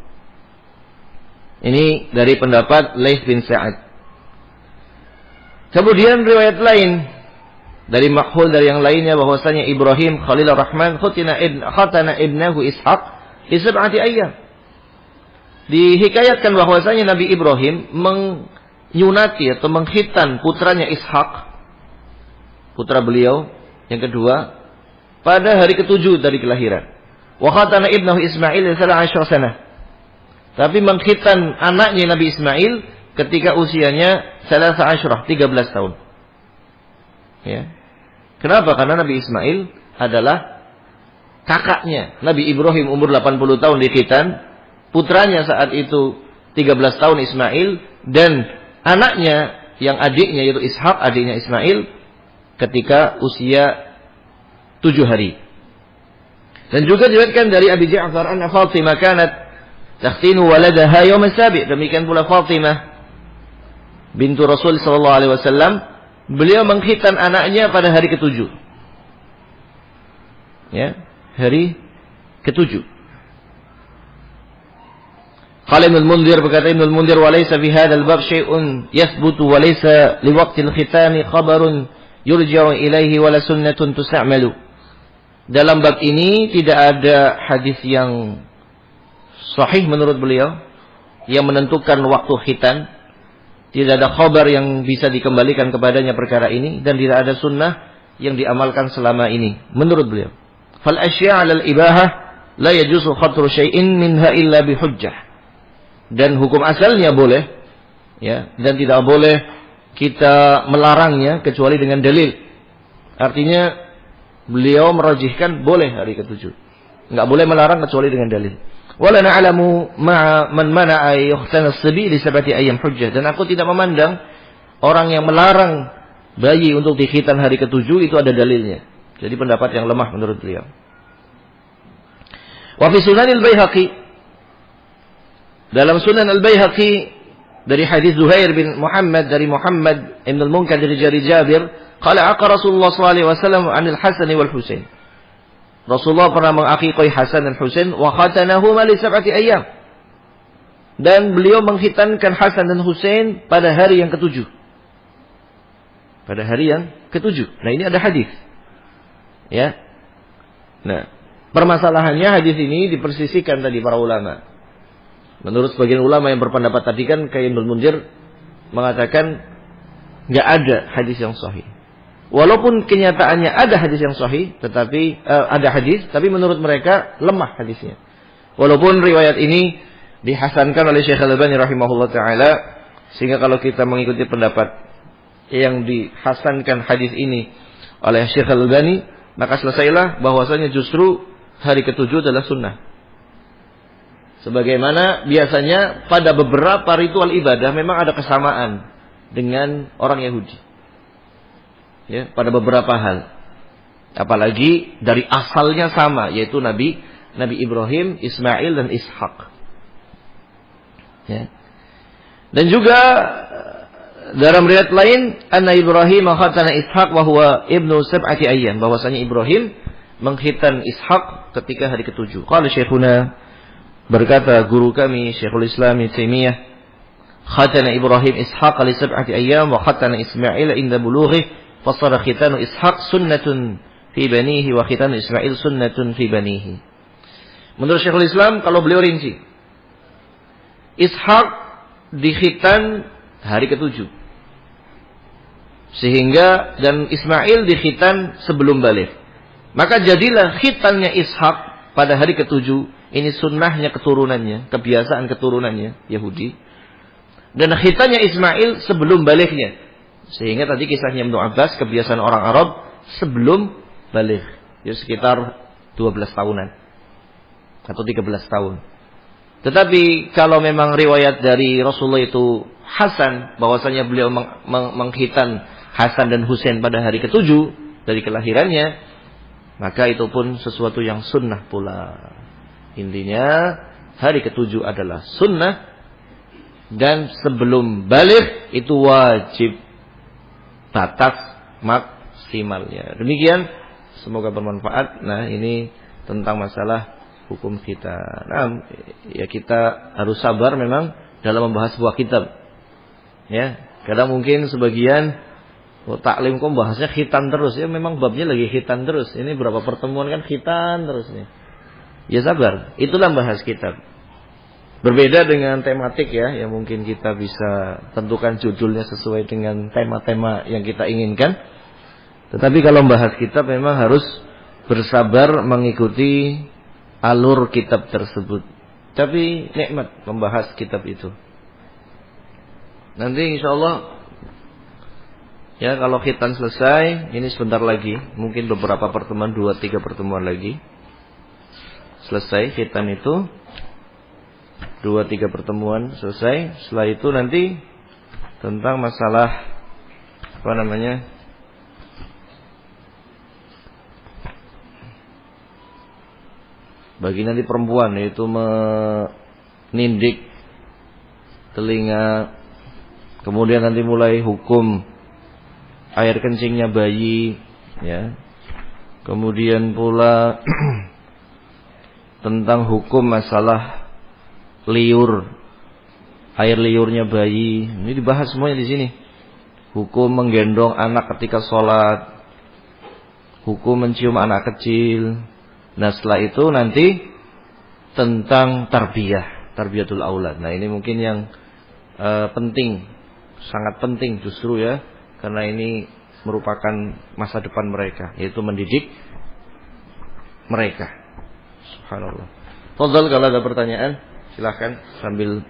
Ini dari pendapat Laits bin Sa'ad. Kemudian riwayat lain dari Makhul dari yang lainnya bahwasanya Ibrahim Khalilur Rahman khatana ibnahu Ishaq di 7 ayyam. Dihikayatkan bahwasanya Nabi Ibrahim menyunati atau mengkhitan putranya Ishaq, putra beliau yang kedua, pada hari ke-7 dari kelahiran. Wa khatana ibnahu Ismail 13 sana. Tapi mengkhitan anaknya Nabi Ismail ketika usianya 13 tahun. Ya. Kenapa? Karena Nabi Ismail adalah kakaknya Nabi Ibrahim umur 80 tahun dikhitan, putranya saat itu 13 tahun Ismail, dan anaknya yang adiknya yaitu Ishak, adiknya Ismail, ketika usia 7 hari. Dan juga diriwayatkan dari Abi Ja'far anna Fatimah kanat takhtinu waladaha yawm as-sabi'. Demikian pula Fatimah bintu Rasul sallallahu alaihi wasallam, beliau mengkhitan anaknya pada hari ke-7. Ya, hari ke-7. Qala Ibnu al-Mundhir, berkata Ibnu al-Mundhir, wa laysa fi hadzal bab syai'un yathbutu wa laysa li waqtil khitani khabarun yurja'u ilaihi wa la sunnatun tus'amalu. Dalam bab ini tidak ada hadis yang sahih menurut beliau yang menentukan waktu khitan. Tidak ada khabar yang bisa dikembalikan kepadanya perkara ini, dan tidak ada sunnah yang diamalkan selama ini menurut beliau. Fal asya' 'ala al-ibahah la yajuzu khatru syai'in minha illa bihujjah. Dan hukum asalnya boleh, ya, dan tidak boleh kita melarangnya kecuali dengan dalil. Artinya beliau merajihkan boleh hari ke-7. Enggak boleh melarang kecuali dengan dalil. Wala na'lamu ma'a man mana'a yuhtana as-sabi li sab'ati ayyam hujjah. Dan aku tidak memandang orang yang melarang bayi untuk dikhitan hari ke-7 itu ada dalilnya. Jadi pendapat yang lemah menurut beliau. Wa fi Sunan al-Baihaqi, dalam Sunan al-Baihaqi dari hadis Zuhair bin Muhammad dari Muhammad ibn al-Munkadir dari Jabir, qala aqa Rasulullah sallallahu alaihi wasallam 'anil Hasan wal Husain. Rasulullah pernah mengaqiqai Hasan dan Husain wa khatanahuma li sab'ati ayyam. Dan beliau mengkhitankan Hasan dan Husain pada hari yang ke-7. Pada hari yang ke-7. Nah, ini ada hadis. Ya. Nah, permasalahannya hadis ini dipersisikan tadi para ulama. Menurut sebagian ulama yang berpendapat tadi kan kayak Ibnu Munzir mengatakan enggak ada hadis yang sahih. Walaupun kenyataannya ada hadis yang sahih, tetapi ada hadis, tapi menurut mereka lemah hadisnya. Walaupun riwayat ini dihasankan oleh Syekh Al-Albani rahimahullah taala, sehingga kalau kita mengikuti pendapat yang dihasankan hadis ini oleh Syekh Al-Albani, maka selesailah bahwasanya justru hari ke-7 adalah sunnah. Sebagaimana biasanya pada beberapa ritual ibadah memang ada kesamaan dengan orang Yahudi. Ya, pada beberapa hal. Apalagi dari asalnya sama, yaitu Nabi Ibrahim, Ismail dan Ishak. Ya. Dan juga dalam riwayat lain, anna Ibrahim khatana Ishak wa huwa ibnu sab'ati ayyam, bahwasanya Ibrahim mengkhitan Ishak ketika hari ke-7. Qala Syekhuna, berkata guru kami Syekhul Islam Ibnu Taimiyah, khatana Ibrahim Ishak li sab'ati ayyam wa khatana Ismail inda bulughi. Fasara khitanu Ishaq sunnatun fi banihi wa khitanu Ismail sunnatun fi banihi. Menurut Syekhul Islam, kalau beliau rinci, Ishaq dikhitan hari ke-7. Sehingga dan Ismail dikhitan sebelum balik. Maka jadilah khitannya Ishaq pada hari ke-7 ini sunnahnya keturunannya, kebiasaan keturunannya Yahudi. Dan khitannya Ismail sebelum baliknya. Sehingga tadi kisahnya Ibnu Abbas, kebiasaan orang Arab sebelum balik, ya sekitar 12 tahunan atau 13 tahun. Tetapi kalau memang riwayat dari Rasulullah itu Hasan, bahwasanya beliau mengkhitan Hasan dan Husain pada hari ke-7 dari kelahirannya, maka itu pun sesuatu yang sunnah pula. Intinya hari ke-7 adalah sunnah, dan sebelum balik itu wajib batas maksimalnya. Demikian, semoga bermanfaat. Nah, ini tentang masalah hukum kita. Nah, ya kita harus sabar memang dalam membahas sebuah kitab. Ya, kadang mungkin sebagian taklim kok bahasnya khitan terus. Ya memang babnya lagi khitan terus. Ini berapa pertemuan kan khitan terus nih. Ya sabar, itulah bahas kitab. Berbeda dengan tematik ya, yang mungkin kita bisa tentukan judulnya sesuai dengan tema-tema yang kita inginkan. Tetapi kalau membahas kitab memang harus bersabar mengikuti alur kitab tersebut. Tapi nikmat membahas kitab itu. Nanti insya Allah ya kalau khitan selesai, ini sebentar lagi, mungkin beberapa pertemuan, 2-3 pertemuan lagi. selesai khitan itu, 2-3 pertemuan selesai. Setelah itu nanti tentang masalah apa namanya, bagi nanti perempuan, yaitu menindik telinga, kemudian nanti mulai hukum air kencingnya bayi, ya. Kemudian pula tentang hukum masalah liur, air liurnya bayi. Ini dibahas semuanya di sini. Hukum menggendong anak ketika sholat, hukum mencium anak kecil. Nah setelah itu nanti tentang tarbiyatul aulad. Nah ini mungkin yang penting, sangat penting justru ya, karena ini merupakan masa depan mereka, yaitu mendidik mereka. Subhanallah. Fadhal, kalau ada pertanyaan silahkan sambil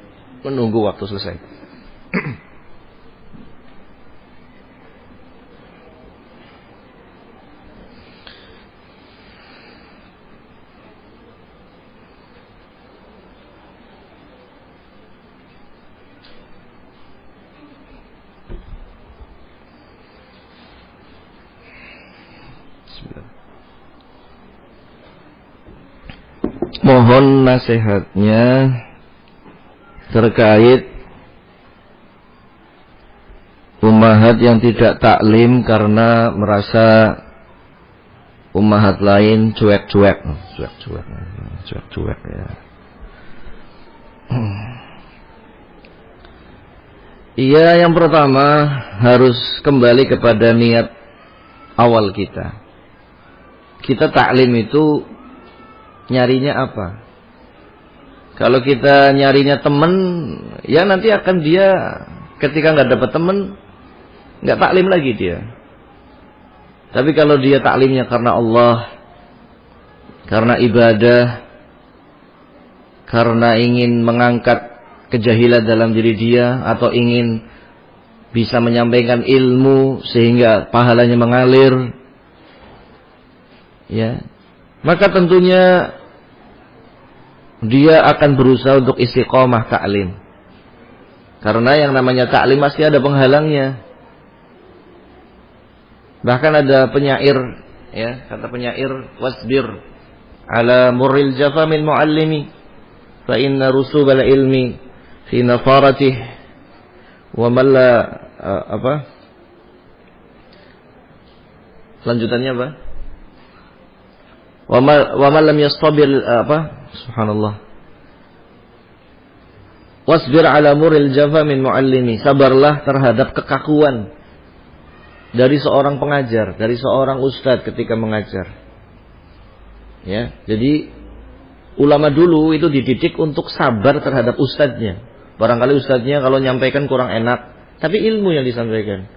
menunggu waktu selesai. Mohon nasihatnya terkait ummahat yang tidak taklim karena merasa ummahat lain cuek-cuek ya. Iya, yang pertama harus kembali kepada niat awal kita. Kita taklim itu nyarinya apa? Kalau kita nyarinya teman, ya nanti akan dia ketika nggak dapat teman, nggak taklim lagi dia. Tapi kalau dia taklimnya karena Allah, karena ibadah, karena ingin mengangkat kejahilan dalam diri dia, atau ingin bisa menyampaikan ilmu sehingga pahalanya mengalir, ya, maka tentunya dia akan berusaha untuk istiqomah taklim. Karena yang namanya taklim pasti ada penghalangnya. Bahkan ada penyair, ya, kata penyair, wasbir ala murril jafa min muallimi fa inna rusubal ilmi fi nafaratih wa man la apa? Lanjutannya apa? Wa man lam yastabir apa? Subhanallah. Wasbir ala muril jafa min muallimi. Sabarlah terhadap kekakuan dari seorang pengajar, dari seorang ustadz ketika mengajar. Ya, jadi ulama dulu itu dididik untuk sabar terhadap ustadznya. Barangkali ustadznya kalau nyampaikan kurang enak, tapi ilmu yang disampaikan.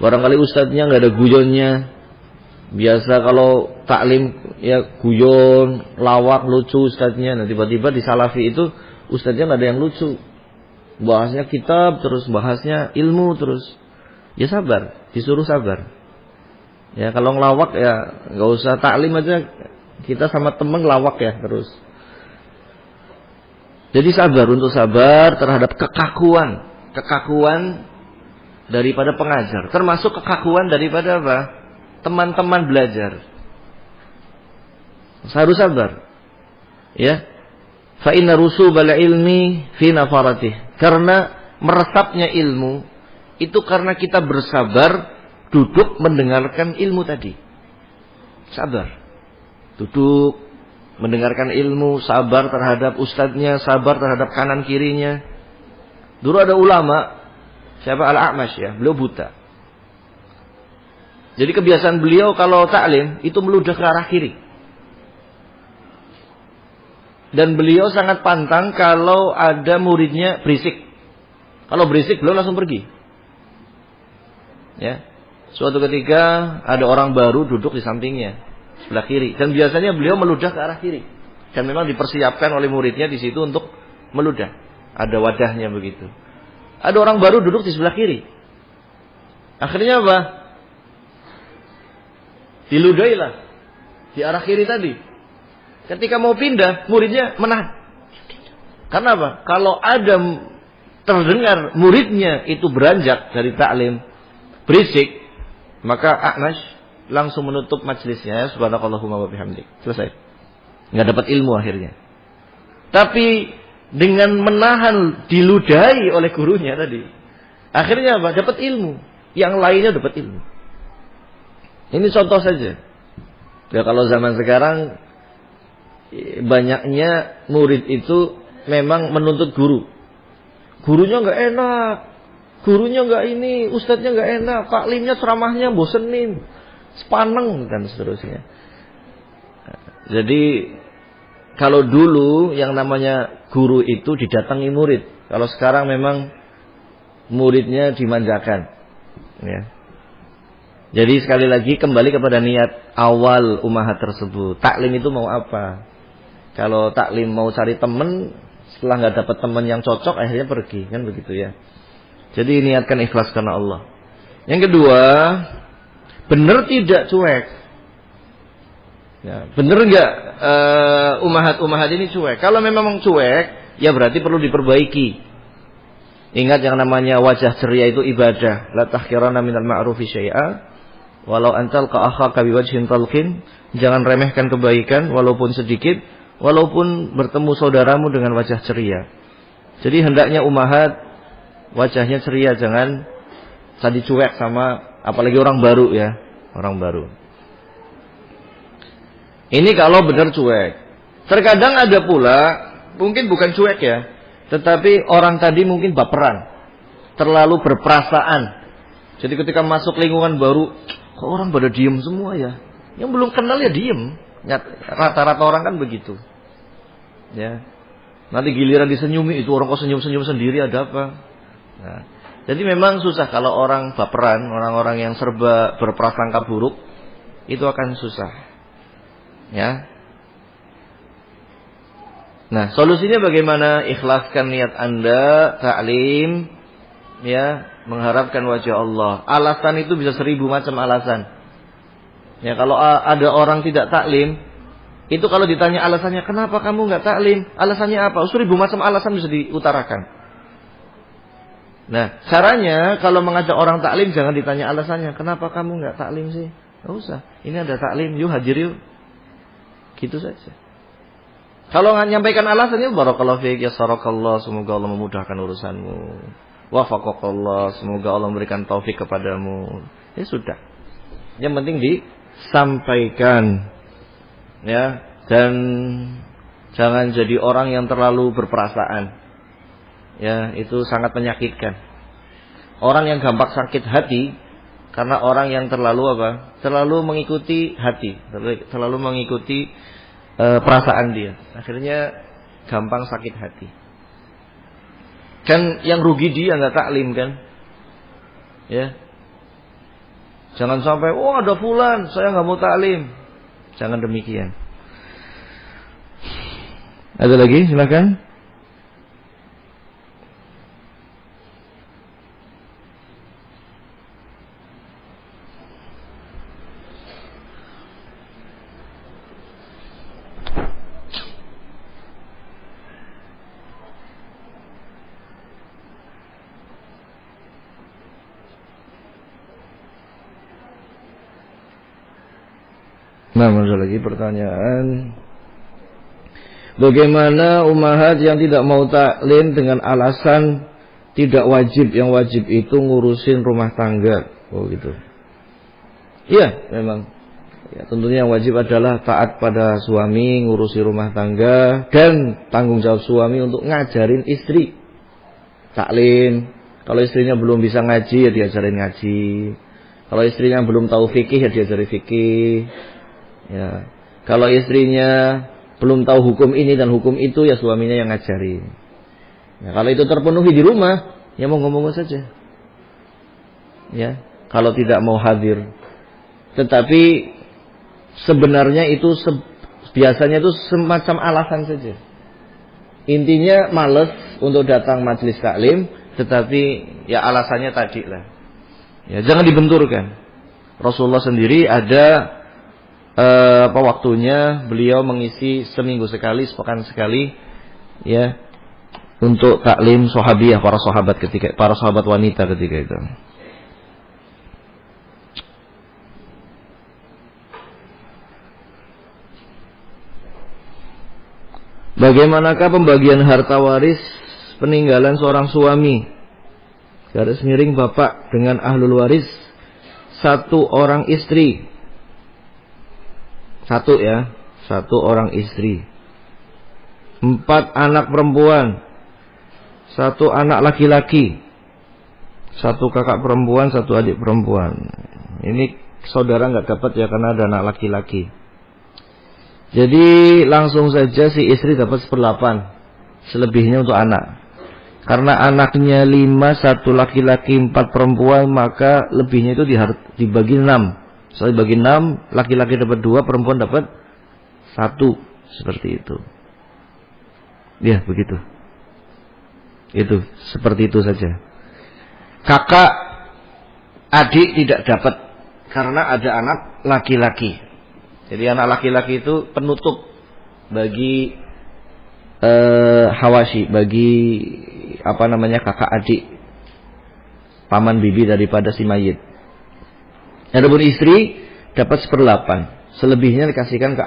Barangkali ustadznya nggak ada guyonnya. Biasa kalau taklim ya guyon, lawak, lucu ustadznya. Nah tiba-tiba di salafi itu ustadznya nggak ada yang lucu. Bahasnya kitab terus, bahasnya ilmu terus. Ya sabar, disuruh sabar. Ya kalau ngelawak ya nggak usah taklim aja, kita sama temen lawak ya terus. Jadi sabar, untuk sabar terhadap kekakuan daripada pengajar, termasuk kekakuan daripada apa? Teman-teman belajar. Harus sabar. Ya. Fa inna rusubal ilmi fi nafaratih. Karena meresapnya ilmu itu karena kita bersabar duduk mendengarkan ilmu tadi. Sabar. Duduk mendengarkan ilmu, sabar terhadap ustadznya, sabar terhadap kanan kirinya. Dulu ada ulama, siapa Al-A'mash ya, beliau buta. Jadi kebiasaan beliau kalau taklim itu meludah ke arah kiri. Dan beliau sangat pantang kalau ada muridnya berisik. Kalau berisik beliau langsung pergi. Ya. Suatu ketika ada orang baru duduk di sampingnya, sebelah kiri, dan biasanya beliau meludah ke arah kiri. Dan memang dipersiapkan oleh muridnya di situ untuk meludah. Ada wadahnya begitu. Ada orang baru duduk di sebelah kiri. Akhirnya apa? Diludailah di arah kiri tadi. Ketika mau pindah, muridnya menahan. Karena apa? Kalau ada terdengar muridnya itu beranjak dari taklim, berisik, maka A'mash langsung menutup majelisnya. Subhanakallahumma wa bihamdik. Selesai. Nggak dapat ilmu akhirnya. Tapi dengan menahan diludahi oleh gurunya tadi, akhirnya apa? Dapat ilmu. Yang lainnya dapat ilmu. Ini contoh saja. Ya kalau zaman sekarang banyaknya murid itu memang menuntut guru. Gurunya nggak enak, gurunya nggak ini, ustadznya nggak enak, taklimnya ceramahnya bosenin, sepaneng dan seterusnya. Jadi kalau dulu yang namanya guru itu didatangi murid. Kalau sekarang memang muridnya dimanjakan. Ya. Jadi sekali lagi kembali kepada niat awal umahat tersebut. Taklim itu mau apa? Kalau taklim mau cari teman, setelah nggak dapat teman yang cocok, akhirnya pergi, kan begitu ya. Jadi niatkan ikhlas karena Allah. Yang kedua, benar tidak cuek. Ya, benar nggak umahat ini cuek? Kalau memang cuek, ya berarti perlu diperbaiki. Ingat yang namanya wajah ceria itu ibadah. La tahqirana minal ma'rufi syai'a walau antal ka akhaka biwajhin talqin. Jangan remehkan kebaikan walaupun sedikit, walaupun bertemu saudaramu dengan wajah ceria. Jadi hendaknya umahat wajahnya ceria, jangan tadi cuek sama apalagi orang baru ya, orang baru. Ini kalau benar cuek. Terkadang ada pula, mungkin bukan cuek ya, tetapi orang tadi mungkin baperan, terlalu berperasaan. Jadi ketika masuk lingkungan baru, kok orang pada diem semua ya? Yang belum kenal ya diem. Rata-rata orang kan begitu. Ya. Nanti giliran disenyumi, itu orang kok senyum-senyum sendiri, ada apa? Nah, jadi memang susah kalau orang baperan, orang-orang yang serba berprasangka buruk, itu akan susah. Ya. Nah, solusinya bagaimana? Ikhlaskan niat Anda, taklim, ya, mengharapkan wajah Allah. Alasan itu bisa 1000 macam alasan. Ya, kalau ada orang tidak taklim, itu kalau ditanya alasannya, kenapa kamu nggak taklim? Alasannya apa? 1000 macam alasan bisa diutarakan. Nah, caranya kalau mengajak orang taklim jangan ditanya alasannya, kenapa kamu nggak taklim sih? Nggak usah. Ini ada taklim, yuk hadir yuk. Gitu saja. Kalau nggak nyampaikan alasannya, barakallahu fiik, yasarakallah, semoga Allah memudahkan urusanmu. Wafaqakallah, semoga Allah memberikan taufik kepadamu. Ya sudah. Yang penting disampaikan. Ya, dan jangan jadi orang yang terlalu berperasaan. Ya, itu sangat menyakitkan. Orang yang gampang sakit hati karena orang yang terlalu apa? Terlalu mengikuti hati, terlalu mengikuti perasaan dia. Akhirnya gampang sakit hati. Kan yang rugi dia nggak taklim kan? Ya. Jangan sampai, oh ada fulan, saya nggak mau taklim. Jangan demikian. Ada lagi, silakan. Nah, ada lagi pertanyaan. Bagaimana umahat yang tidak mau taklim dengan alasan tidak wajib, yang wajib itu ngurusin rumah tangga? Oh gitu. Iya, memang. Ya, tentunya yang wajib adalah taat pada suami, ngurusi rumah tangga, dan tanggung jawab suami untuk ngajarin istri. Taklim. Kalau istrinya belum bisa ngaji, ya diajarin ngaji. Kalau istrinya belum tahu fikih, ya diajari fikih. Ya, kalau istrinya belum tahu hukum ini dan hukum itu, ya suaminya yang ngajari. Ya, kalau itu terpenuhi di rumah, ya monggo-monggo saja. Ya, kalau tidak mau hadir. Tetapi sebenarnya itu biasanya itu semacam alasan saja. Intinya malas untuk datang majelis taklim, tetapi ya alasannya tadi lah. Ya, jangan dibenturkan. Rasulullah sendiri ada waktunya beliau mengisi seminggu sekali, sepekan sekali, ya, untuk taklim sahabiyah para sahabat wanita ketika itu. Bagaimanakah pembagian harta waris peninggalan seorang suami? Garis miring bapak dengan ahlul waris 1 orang istri. 1 ya, 1 orang istri. 4 anak perempuan, 1 anak laki-laki, 1 kakak perempuan, 1 adik perempuan. Ini saudara nggak dapat ya karena ada anak laki-laki. Jadi langsung saja si istri dapat 1/8, selebihnya untuk anak. Karena anaknya 5, 1 laki-laki, 4 perempuan, maka lebihnya itu dibagi 6. Soalnya dibagi 6, laki-laki dapat 2, perempuan dapat 1, seperti itu. Ya, begitu. Itu, seperti itu saja. Kakak, adik tidak dapat karena ada anak laki-laki. Jadi anak laki-laki itu penutup bagi hawashi, bagi kakak adik, paman bibi daripada si mayit. Adapun istri dapat 1/8, selebihnya dikasihkan ke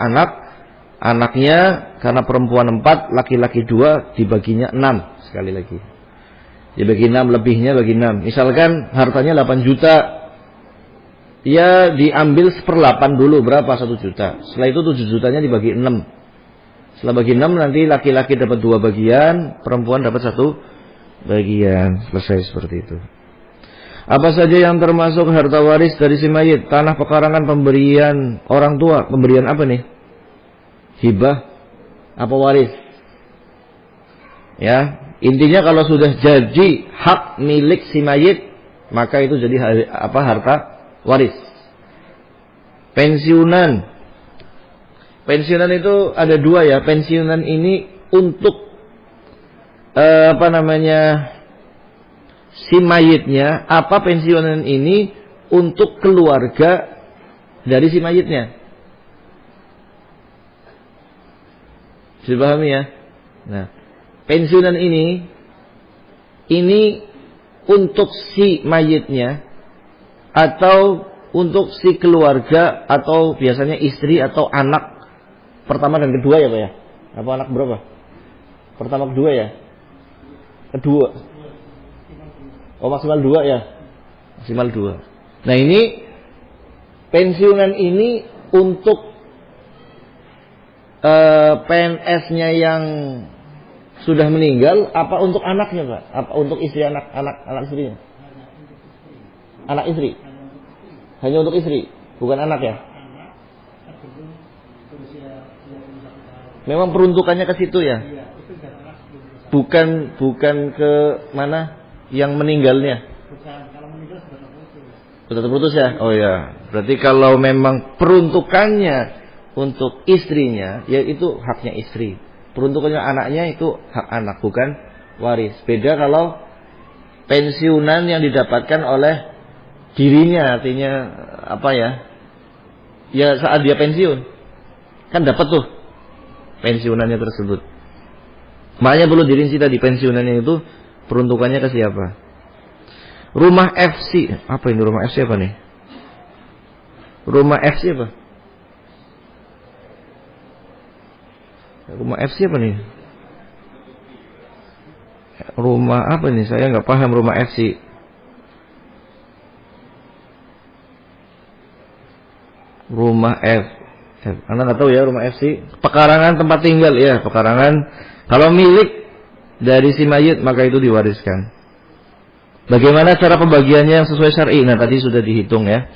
anaknya, karena perempuan 4, laki-laki 2, dibaginya 6 sekali lagi. Dibagi 6, lebihnya bagi 6. Misalkan hartanya 8 juta, dia diambil 1/8 dulu, berapa? 1 juta. Setelah itu 7 jutanya dibagi 6. Setelah bagi 6 nanti laki-laki dapat 2 bagian, perempuan dapat 1 bagian. Selesai seperti itu. Apa saja yang termasuk harta waris dari si mayit? Tanah, pekarangan, pemberian orang tua. Pemberian apa nih? Hibah apa waris? Ya, intinya kalau sudah jadi hak milik si mayit, maka itu jadi harta waris. Pensiunan. Pensiunan itu ada 2 ya. Pensiunan ini untuk si mayitnya. Apa pensiunan ini untuk keluarga dari si mayitnya? Bisa dipahami ya? Nah, pensiunan ini untuk si mayitnya atau untuk si keluarga, atau biasanya istri atau anak pertama dan kedua ya Pak ya? Apa anak berapa? Pertama kedua ya? Kedua. Oh, maksimal 2 ya? Maksimal 2. Nah, ini pensiunan ini untuk PNS-nya yang sudah meninggal, apa untuk anaknya Pak? Apa untuk istri anak istrinya? Anak istri. Hanya untuk istri, bukan anak ya? Memang peruntukannya ke situ ya? Bukan ke mana yang meninggalnya? Sudah terputus ya? Oh ya. Berarti kalau memang peruntukannya untuk istrinya, ya itu haknya istri. Peruntukannya anaknya itu hak anak, bukan waris. Beda kalau pensiunan yang didapatkan oleh dirinya, artinya apa ya? Ya saat dia pensiun kan dapat tuh pensiunannya tersebut. Makanya perlu dirinci tadi pensiunannya itu peruntukannya ke siapa. Rumah FC, apa ini rumah FC apa nih? Rumah FC apa? Rumah FC apa nih? Rumah apa nih? Saya nggak paham rumah FC. Rumah Anda nggak tahu ya rumah FC? Pekarangan tempat tinggal ya, pekarangan. Kalau milik dari si mayit maka itu diwariskan. Bagaimana cara pembagiannya yang sesuai syar'i? Nah, tadi sudah dihitung ya.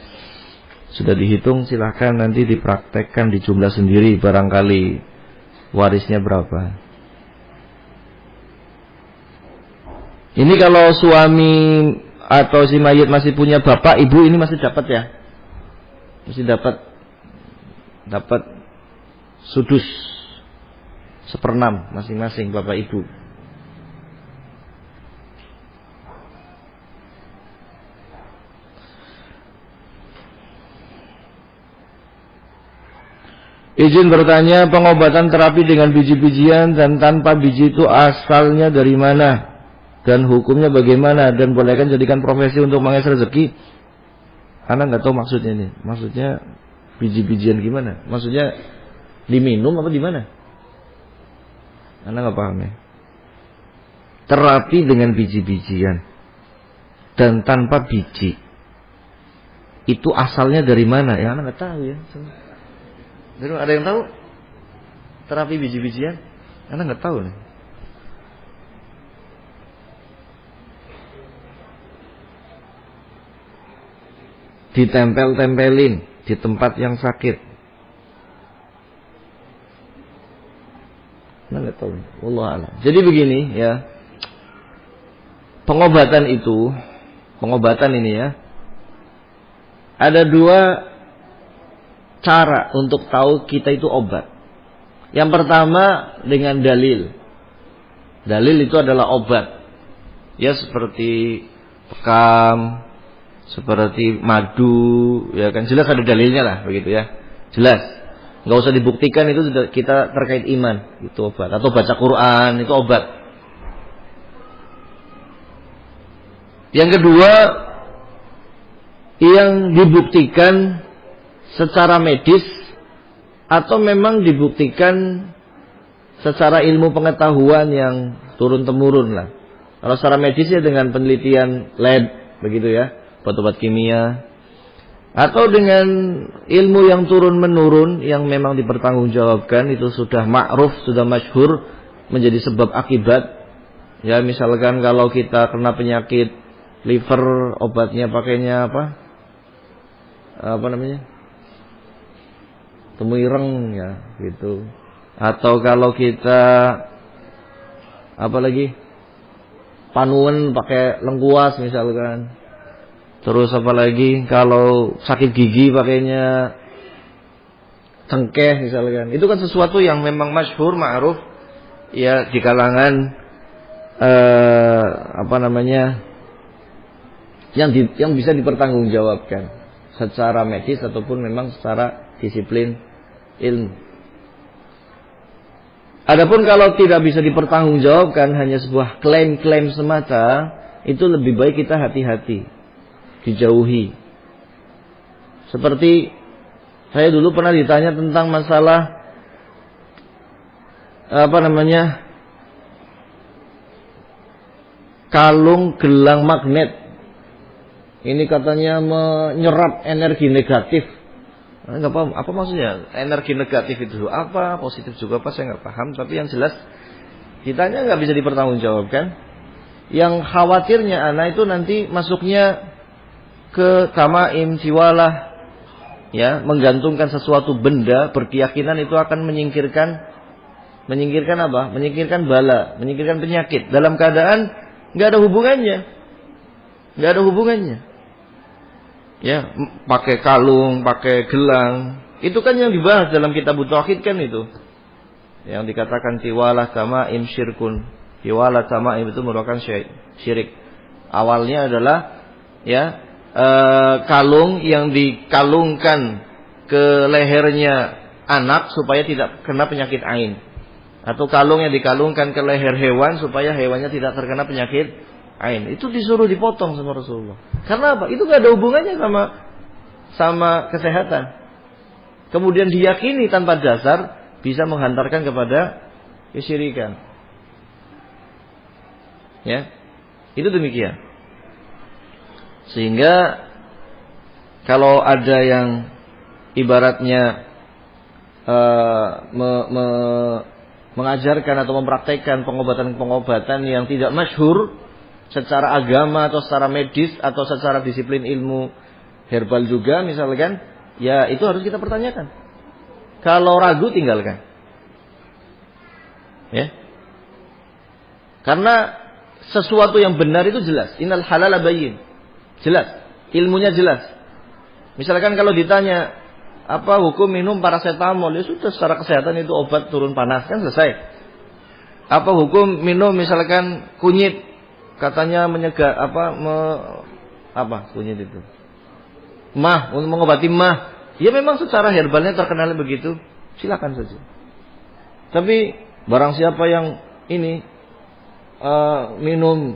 Sudah dihitung, silahkan nanti dipraktekkan di jumlah sendiri barangkali warisnya berapa. Ini kalau suami atau si mayit masih punya bapak, ibu, ini masih dapat ya? Masih dapat sudus 1/6 masing-masing bapak ibu. Izin bertanya, pengobatan terapi dengan biji-bijian dan tanpa biji itu asalnya dari mana? Dan hukumnya bagaimana? Dan bolehkan jadikan profesi untuk mengais rezeki? Anak nggak tahu maksudnya ini. Maksudnya biji-bijian gimana? Maksudnya diminum apa di mana? Anak nggak paham ya. Terapi dengan biji-bijian dan tanpa biji itu asalnya dari mana? Ya anak nggak tahu ya. Ada yang tahu terapi biji-bijian? Anak nggak tahu nih. Ditempel-tempelin di tempat yang sakit. Anak nggak tahu. Wallahu a'lam. Jadi begini ya. Pengobatan ini ya. Ada dua cara untuk tahu kita itu obat. Yang pertama dengan dalil. Dalil itu adalah obat. Ya seperti bekam, seperti madu, ya kan jelas ada dalilnya lah begitu ya. Jelas. Enggak usah dibuktikan itu kita terkait iman, itu obat. Atau baca Quran itu obat. Yang kedua yang dibuktikan secara medis atau memang dibuktikan secara ilmu pengetahuan yang turun-temurun lah. Kalau secara medis ya dengan penelitian lab begitu ya, obat-obat kimia, atau dengan ilmu yang turun-menurun yang memang dipertanggungjawabkan itu sudah ma'ruf, sudah masyhur menjadi sebab akibat. Ya misalkan kalau kita kena penyakit liver, obatnya pakainya apa? Apa namanya? Temuireng ya gitu. Atau kalau kita apa lagi? Panuen pakai lengkuas misalkan. Terus apa lagi? Kalau sakit gigi pakainya cengkeh misalkan. Itu kan sesuatu yang memang masyhur, ma'ruf ya di kalangan apa namanya? Yang bisa dipertanggungjawabkan secara medis ataupun memang secara disiplin ilmu. Adapun kalau tidak bisa dipertanggungjawabkan hanya sebuah klaim-klaim semata, itu lebih baik kita hati-hati, dijauhi. Seperti saya dulu pernah ditanya tentang masalah apa namanya kalung gelang magnet. Ini katanya menyerap energi negatif. Enggak paham apa maksudnya energi negatif itu apa, positif juga apa, saya nggak paham. Tapi yang jelas ditanya nggak bisa dipertanggungjawabkan. Yang khawatirnya anak itu nanti masuknya ke tamaim jiwalah, ya menggantungkan sesuatu benda, berkeyakinan itu akan menyingkirkan apa? Menyingkirkan bala, menyingkirkan penyakit. Dalam keadaan nggak ada hubungannya. Ya, pakai kalung, pakai gelang, itu kan yang dibahas dalam kitab tauhid kan itu. Yang dikatakan tiwalah tamaim syirkun. Tiwalah tamaim itu merupakan syirik. Awalnya adalah ya kalung yang dikalungkan ke lehernya anak supaya tidak kena penyakit ain. Atau kalung yang dikalungkan ke leher hewan supaya hewannya tidak terkena penyakit ain. Itu disuruh dipotong sama Rasulullah. Karena apa? Itu gak ada hubungannya sama kesehatan. Kemudian diyakini tanpa dasar bisa menghantarkan kepada kesyirikan. Ya. Itu demikian. Sehingga kalau ada yang ibaratnya mengajarkan atau mempraktekkan pengobatan-pengobatan yang tidak masyhur secara agama atau secara medis atau secara disiplin ilmu herbal juga misalkan, ya itu harus kita pertanyakan. Kalau ragu tinggalkan. Ya. Karena sesuatu yang benar itu jelas. Innal halala bayyin. Jelas. Ilmunya jelas. Misalkan kalau ditanya apa hukum minum paracetamol, ya sudah secara kesehatan itu obat turun panas kan selesai. Apa hukum minum misalkan kunyit, katanya menyegah apa kunyit itu? Mah, untuk mengobati mah. Ya memang secara herbalnya terkenal begitu. silakan saja. Tapi barang siapa yang ini minum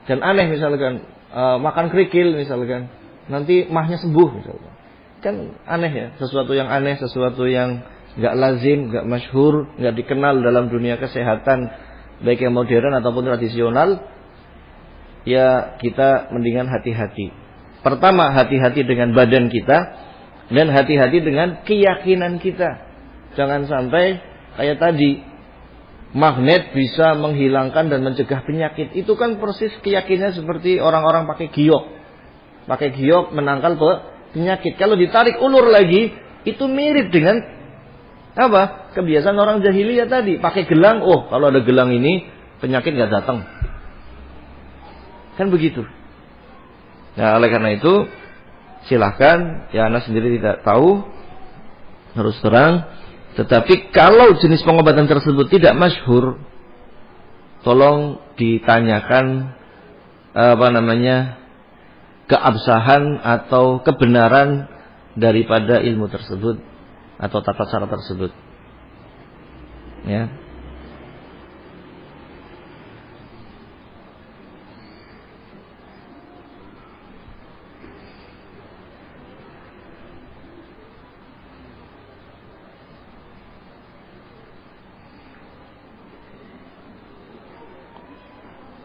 dan aneh misalkan, makan kerikil misalkan, nanti mahnya sembuh misalkan. Kan aneh ya, sesuatu yang aneh, sesuatu yang nggak lazim, nggak masyhur, nggak dikenal dalam dunia kesehatan, baik yang modern ataupun tradisional. Ya kita mendingan hati-hati. Pertama, hati-hati dengan badan kita, dan hati-hati dengan keyakinan kita. Jangan sampai kayak tadi, magnet bisa menghilangkan dan mencegah penyakit. Itu kan persis keyakinannya seperti orang-orang pakai giok. Pakai giok menangkal penyakit. Kalau ditarik ulur lagi, itu mirip dengan apa? Kebiasaan orang jahiliyah tadi. Pakai gelang, oh kalau ada gelang ini, penyakit nggak datang. Kan begitu. Nah oleh karena itu, silahkan, ya Anda sendiri tidak tahu, harus terang. Tetapi kalau jenis pengobatan tersebut tidak masyhur, tolong ditanyakan keabsahan atau kebenaran daripada ilmu tersebut atau tata cara tersebut. Ya.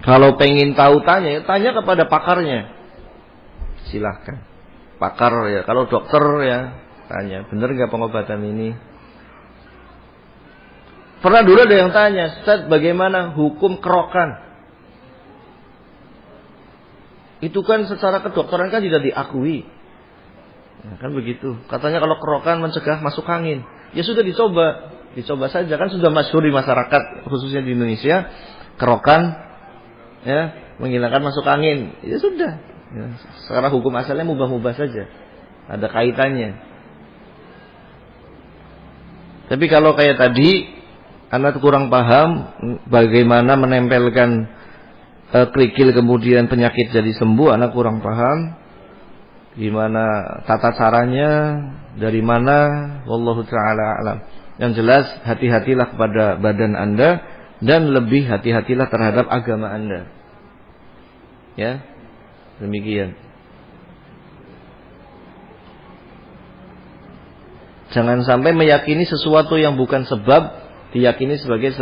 Kalau pengen tahu tanya kepada pakarnya. Silahkan. Pakar ya, kalau dokter ya tanya, benar nggak pengobatan ini? Pernah dulu ada yang tanya, Ustaz, bagaimana hukum kerokan? Itu kan secara kedokteran kan tidak diakui. Nah, kan begitu. Katanya kalau kerokan mencegah masuk angin. Ya sudah dicoba saja, kan sudah masyhur di masyarakat, khususnya di Indonesia, kerokan ya menghilangkan masuk angin. Ya sudah. Ya, sekarang hukum asalnya mubah-mubah saja. Ada kaitannya. Tapi kalau kayak tadi, Anda kurang paham bagaimana menempelkan kerikil kemudian penyakit jadi sembuh, Anda kurang paham gimana tata caranya, dari mana, wallahu taala alam. Yang jelas hati-hatilah kepada badan Anda dan lebih hati-hatilah terhadap agama Anda. Ya, demikian. Jangan sampai meyakini sesuatu yang bukan sebab diyakini sebagai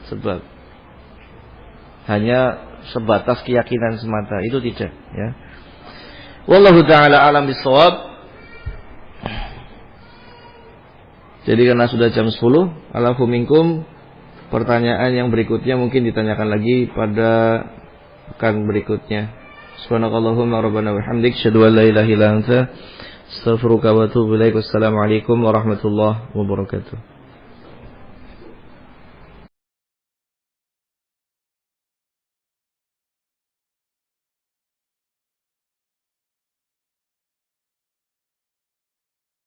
sebab. Hanya sebatas keyakinan semata, itu tidak, ya. Wallahu taala alam bisawab. Jadi karena sudah jam 10, alafu minkum, pertanyaan yang berikutnya mungkin ditanyakan lagi pada pekan berikutnya. Subhanakallahumma rabbana wa bihamdik, asyhadu an la ilaha illa anta, astaghfiruka wa atubu ilaik. Wassalamualaikum warahmatullahi wabarakatuh.